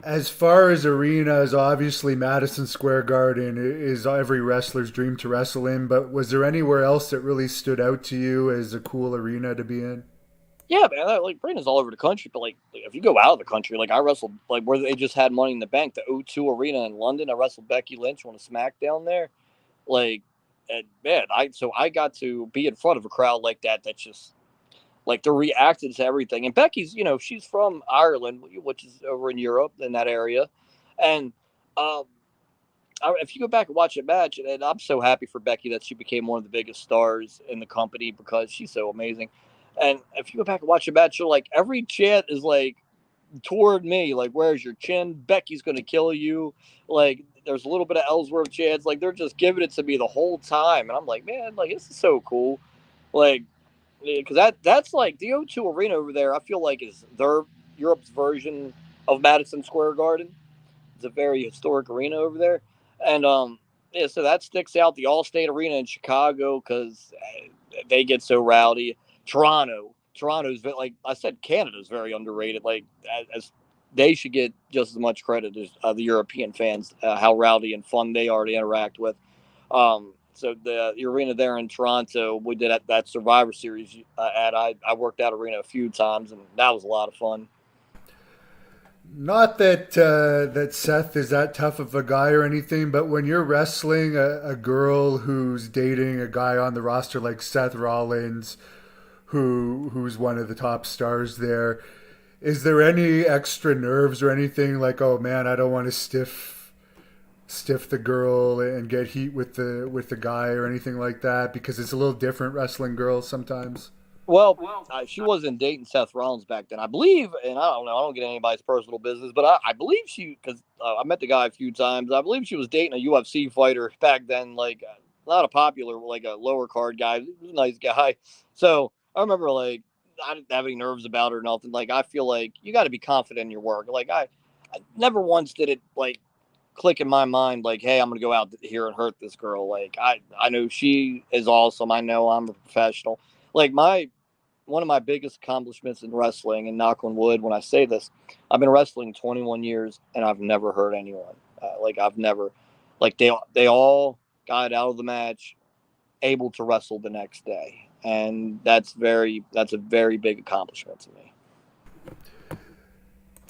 As far as arenas, obviously Madison Square Garden is every wrestler's dream to wrestle in, but was there anywhere else that really stood out to you as a cool arena to be in? Yeah, man. Like arenas all over the country, but like if you go out of the country, like I wrestled like where they just had Money in the Bank, the O2 Arena in London. I wrestled Becky Lynch on a SmackDown there. Like, and man, I got to be in front of a crowd like that. That's just like they're reacting to everything. And Becky's, she's from Ireland, which is over in Europe in that area, and um, if you go back and watch a match, and I'm so happy for Becky that she became one of the biggest stars in the company because she's so amazing. And if you go back and watch a match, you're like every chant is like toward me, like where's your chin? Becky's gonna kill you. Like there's a little bit of Ellsworth chants, like they're just giving it to me the whole time, and I'm like, man, like this is so cool. Like because that's like the O2 Arena over there. I feel like is their Europe's version of Madison Square Garden. It's a very historic arena over there, and yeah, so that sticks out. The Allstate Arena in Chicago because they get so rowdy. Toronto's like I said, Canada's very underrated. Like as they should get just as much credit as the European fans. How rowdy and fun they are to interact with. So the arena there in Toronto, we did that Survivor Series I worked that arena a few times, and that was a lot of fun. Not that that Seth is that tough of a guy or anything, but when you're wrestling a girl who's dating a guy on the roster like Seth Rollins, who's one of the top stars there, is there any extra nerves or anything like, oh man, I don't want to stiff the girl and get heat with the guy or anything like that because it's a little different wrestling girls sometimes. Well, she wasn't dating Seth Rollins back then, I believe, and I don't know. I don't get anybody's personal business, but I believe she, because I met the guy a few times. I believe she was dating a UFC fighter back then, like not a popular, like a lower card guy. He was a nice guy, so I remember like I didn't have any nerves about her or nothing. Like I feel like you got to be confident in your work. Like I never once did it like click in my mind like, hey, I'm gonna go out here and hurt this girl. Like I know she is awesome. I know I'm a professional. Like my one of my biggest accomplishments in wrestling, and knock on wood when I say this, I've been wrestling 21 years and I've never hurt anyone. Like I've never, like they all got out of the match able to wrestle the next day, and that's a very big accomplishment to me.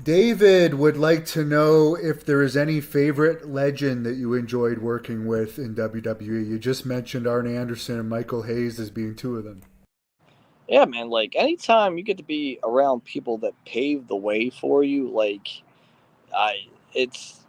David would like to know if there is any favorite legend that you enjoyed working with in WWE. You just mentioned Arn Anderson and Michael Hayes as being two of them. Yeah, man. Like anytime you get to be around people that pave the way for you, like I, it's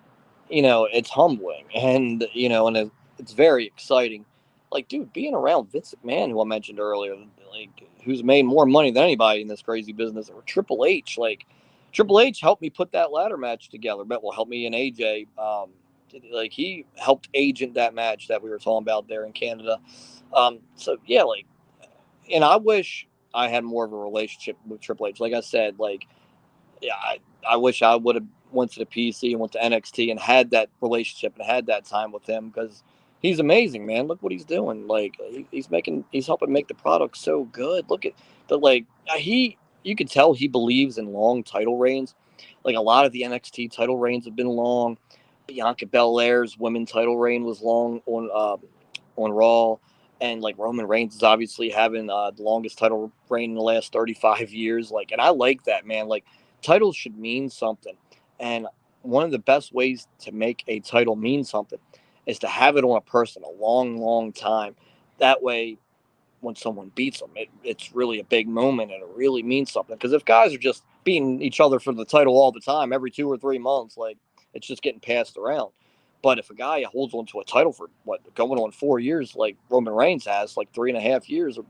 it's humbling and it's very exciting. Like, dude, being around Vince McMahon, who I mentioned earlier, like who's made more money than anybody in this crazy business, or Triple H, like Triple H helped me put that ladder match together. But will help me and AJ. Like he helped agent that match that we were talking about there in Canada. So yeah, like, and I wish I had more of a relationship with Triple H. Like I said, like yeah, I wish I would have went to the PC and went to NXT and had that relationship and had that time with him because he's amazing, man. Look what he's doing. Like he's helping make the product so good. Look at the like you can tell he believes in long title reigns. Like a lot of the NXT title reigns have been long. Bianca Belair's women title reign was long on Raw. And like Roman Reigns is obviously having the longest title reign in the last 35 years. Like, and I like that, man. Like, titles should mean something. And one of the best ways to make a title mean something is to have it on a person a long, long time. That way, when someone beats them, it's really a big moment and it really means something. Because if guys are just beating each other for the title all the time, every 2 or 3 months, like it's just getting passed around. But if a guy holds on to a title for what going on 4 years, like Roman Reigns has, like 3.5 years or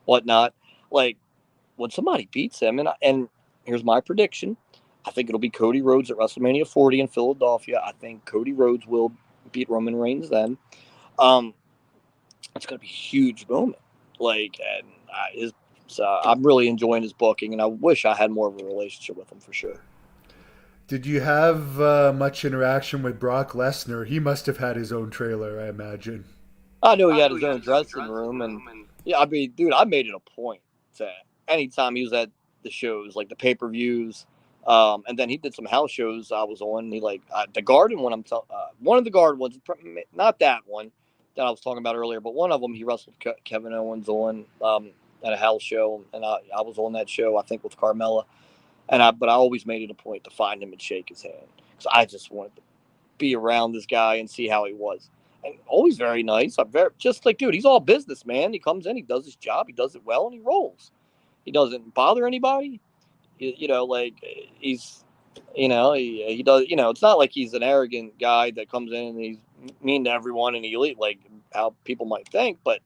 whatnot, like when somebody beats him, and here's my prediction, I think it'll be Cody Rhodes at WrestleMania 40 in Philadelphia. I think Cody Rhodes will beat Roman Reigns then. Um, it's going to be a huge moment. Like, and so I'm really enjoying his booking, and I wish I had more of a relationship with him for sure. Did you have much interaction with Brock Lesnar? He must have had his own trailer, I imagine. I knew he had his own dressing room, and yeah, I mean, dude, I made it a point to anytime he was at the shows, like the pay per views, and then he did some house shows I was on. He like the Garden one. One of the Garden ones, not that one that I was talking about earlier, but one of them he wrestled Kevin Owens on at a house show, and I was on that show I think with Carmella, but I always made it a point to find him and shake his hand because I just wanted to be around this guy and see how he was. And always very nice. I'm very just like, dude, he's all business, man. He comes in, he does his job, he does it well, and he rolls. He doesn't bother anybody. Like he's, he does. It's not like he's an arrogant guy that comes in and he's mean to everyone and he like how people might think. But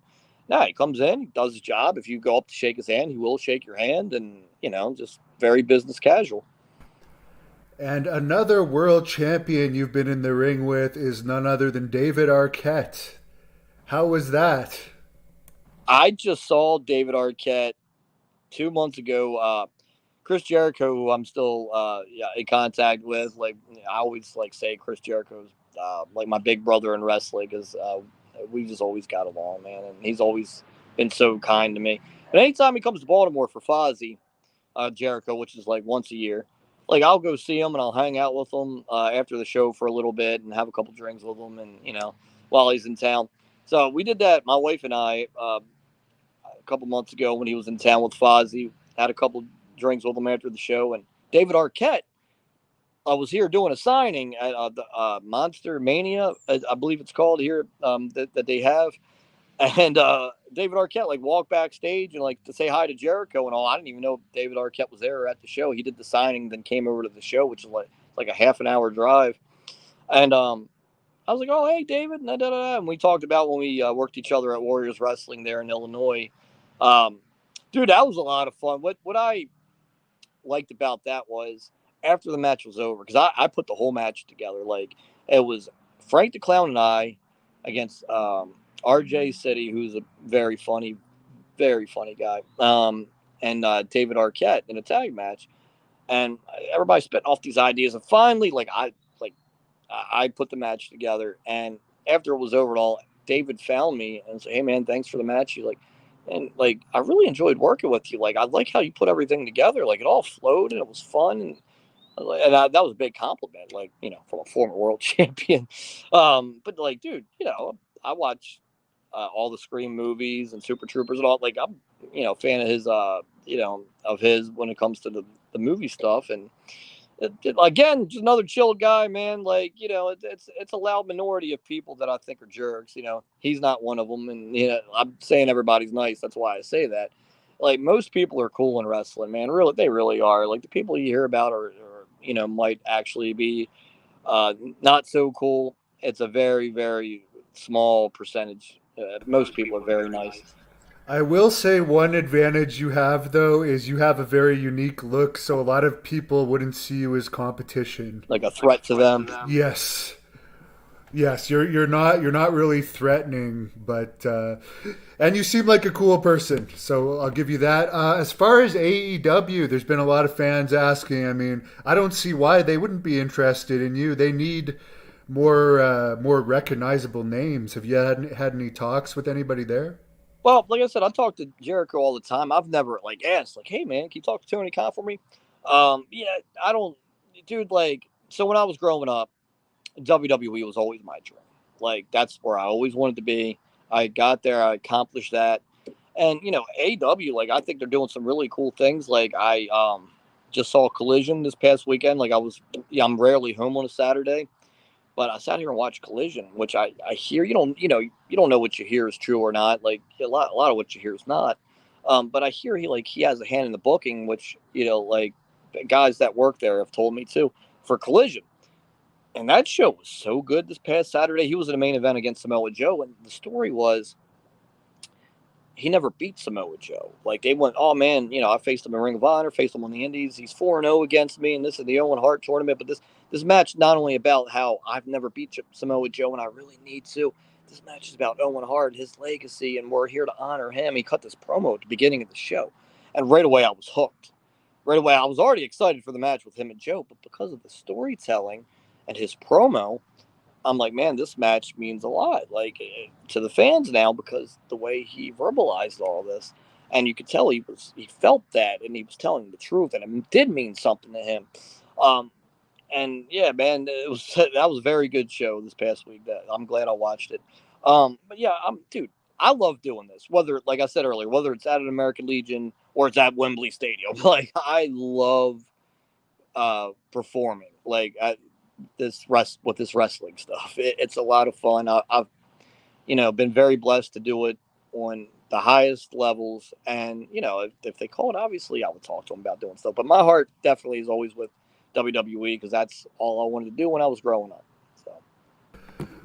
no, he comes in, he does his job. If you go up to shake his hand, he will shake your hand, and just very business casual. And another world champion you've been in the ring with is none other than David Arquette. How was that? I just saw David Arquette 2 months ago. Chris Jericho, who I'm still yeah, in contact with. Like I always like say, Chris Jericho's like my big brother in wrestling because we just always got along, man, and he's always been so kind to me. But anytime he comes to Baltimore for Fozzy, Jericho, which is like once a year, like I'll go see him and I'll hang out with him after the show for a little bit and have a couple drinks with him, and while he's in town. So we did that, my wife and I, a couple months ago when he was in town with Fozzy. Had a couple drinks with him after the show, and David Arquette I was here doing a signing at the Monster Mania, I believe it's called here, that they have. And David Arquette like walked backstage and like to say hi to Jericho and all. I didn't even know David Arquette was there at the show. He did the signing, then came over to the show, which is like a half an hour drive. And I was like, "Oh, hey, David," and, and we talked about when we worked each other at Warriors Wrestling there in Illinois. Um, Dude, that was a lot of fun. What I liked about that was after the match was over, because I put the whole match together. Like it was Frank the Clown and I against RJ City, who's a very funny guy, and David Arquette in a tag match. And everybody spit off these ideas, and finally, I put the match together. And after it was over, all David found me and said, "Hey man, thanks for the match." He's like, and like I really enjoyed working with you. Like I like how you put everything together. Like it all flowed and it was fun. That was a big compliment. Like from a former world champion. But like, dude, I watch all the Scream movies and Super Troopers and all. Like I'm a fan of his. Of his when it comes to the movie stuff. And again, just another chill guy, man. Like it's a loud minority of people that I think are jerks. He's not one of them, and I'm saying everybody's nice. That's why I say that. Like most people are cool in wrestling, man. Really, they really are. Like the people you hear about are might actually be not so cool. It's a very very small percentage. Most people are very nice. I will say one advantage you have though is you have a very unique look, so a lot of people wouldn't see you as competition. Like a threat to them. Yes. Yes, you're not really threatening, but and you seem like a cool person, so I'll give you that. As far as AEW, there's been a lot of fans asking. I mean, I don't see why they wouldn't be interested in you. They need more recognizable names. Have you had any talks with anybody there? Well, like I said, I talk to Jericho all the time. I've never like asked, like, "Hey, man, can you talk to Tony Khan for me?" Yeah, I don't, dude. Like, so when I was growing up, WWE was always my dream. Like, that's where I always wanted to be. I got there, I accomplished that, and AW, like, I think they're doing some really cool things. Like, I just saw Collision this past weekend. Like, I'm rarely home on a Saturday. But I sat here and watched Collision, which I hear you don't know what you hear is true or not. Like a lot of what you hear is not. But I hear he has a hand in the booking, which like guys that work there have told me too for Collision. And that show was so good this past Saturday. He was in a main event against Samoa Joe, and the story was he never beat Samoa Joe. Like they went, oh man, I faced him in Ring of Honor, faced him on the Indies. He's 4-0 against me, and this is the Owen Hart tournament. But this match not only about how I've never beat Samoa Joe and I really need to. This match is about Owen Hart, his legacy, and we're here to honor him. He cut this promo at the beginning of the show, and right away I was hooked. Right away I was already excited for the match with him and Joe, but because of the storytelling and his promo, I'm like, man, this match means a lot, like to the fans now because the way he verbalized all this, and you could tell he felt that, and he was telling the truth, and it did mean something to him. Um, and yeah, man, that was a very good show this past week. That I'm glad I watched it. But yeah, dude, I love doing this. Whether, like I said earlier, whether it's at an American Legion or it's at Wembley Stadium, like I love performing. Like with this wrestling stuff. It's a lot of fun. I've been very blessed to do it on the highest levels, and if they call it, obviously I would talk to them about doing stuff. But my heart definitely is always with WWE because that's all I wanted to do when I was growing up. So.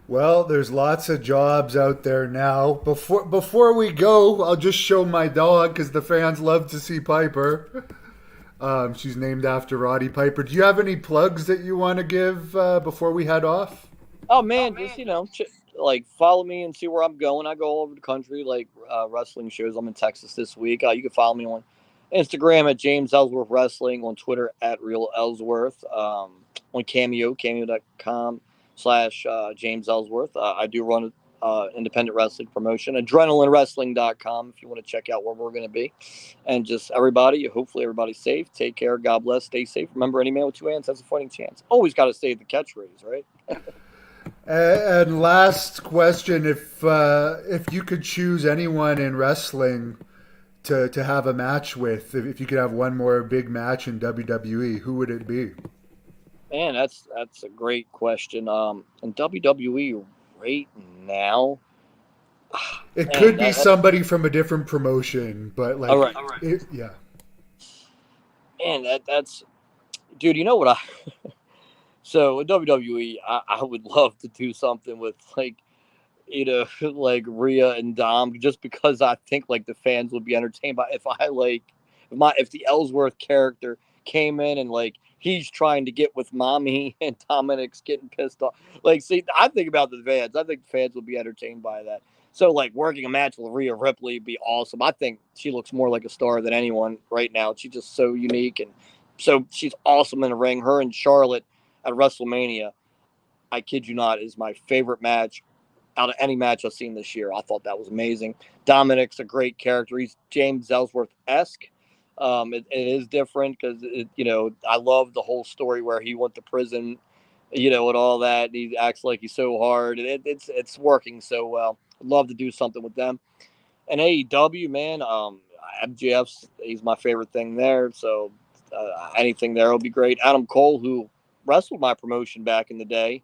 Well, there's lots of jobs out there now. Before we go, I'll just show my dog because the fans love to see Piper. She's named after Roddy Piper. Do you have any plugs that you want to give before we head off? Oh man, just like follow me and see where I'm going. I go all over the country, like wrestling shows. I'm in Texas this week. You can follow me on Instagram at James Ellsworth Wrestling, on Twitter at Real Ellsworth, on cameo.com/James Ellsworth. I do run independent wrestling promotion, adrenalinewrestling.com if you want to check out where we're going to be. And just hopefully everybody's safe. Take care. God bless. Stay safe. Remember, any man with two hands has a fighting chance. Always got to say the catchphrase, right? And last question: if you could choose anyone in wrestling to have a match with, if you could have one more big match in WWE, who would it be? And that's a great question. In WWE right now, It man, could be somebody from a different promotion, but all like, right, yeah. man, that's dude. You know what so in WWE, I would love to do something with like like Rhea and Dom, just because I think like the fans would be entertained by if the Ellsworth character came in and like he's trying to get with mommy and Dominic's getting pissed off. Like, see, I think about the fans. I think the fans would be entertained by that. So like working a match with Rhea Ripley would be awesome. I think she looks more like a star than anyone right now. She's just so unique and so she's awesome in the ring. Her and Charlotte at WrestleMania, I kid you not, is my favorite match out of any match I've seen this year. I thought that was amazing. Dominic's a great character. He's James Ellsworth esque. It is different because I love the whole story where he went to prison, and all that. And he acts like he's so hard. It's working so well. I'd love to do something with them. And AEW, man, MJF's he's my favorite thing there. So anything there will be great. Adam Cole, who wrestled my promotion back in the day,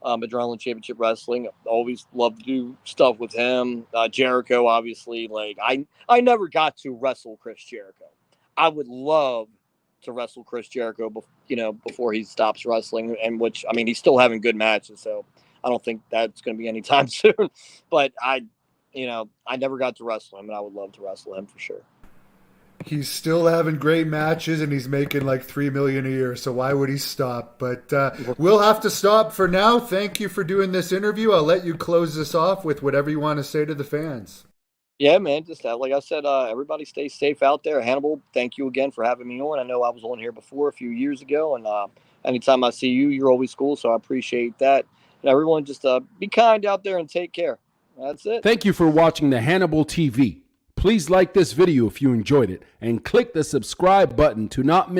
Adrenaline Championship Wrestling. Always loved to do stuff with him. Jericho, obviously. Like I never got to wrestle Chris Jericho. I would love to wrestle Chris Jericho, before he stops wrestling, and which I mean he's still having good matches, so I don't think that's going to be anytime soon. But I never got to wrestle him, and I would love to wrestle him for sure. He's still having great matches and he's making like $3 million a year. So why would he stop? But we'll have to stop for now. Thank you for doing this interview. I'll let you close this off with whatever you want to say to the fans. Yeah, man. Just like I said, everybody stay safe out there. Hannibal, thank you again for having me on. I know I was on here before a few years ago, and anytime I see you, you're always cool. So I appreciate that. And everyone, just be kind out there and take care. That's it. Thank you for watching the Hannibal TV. Please like this video if you enjoyed it and click the subscribe button to not miss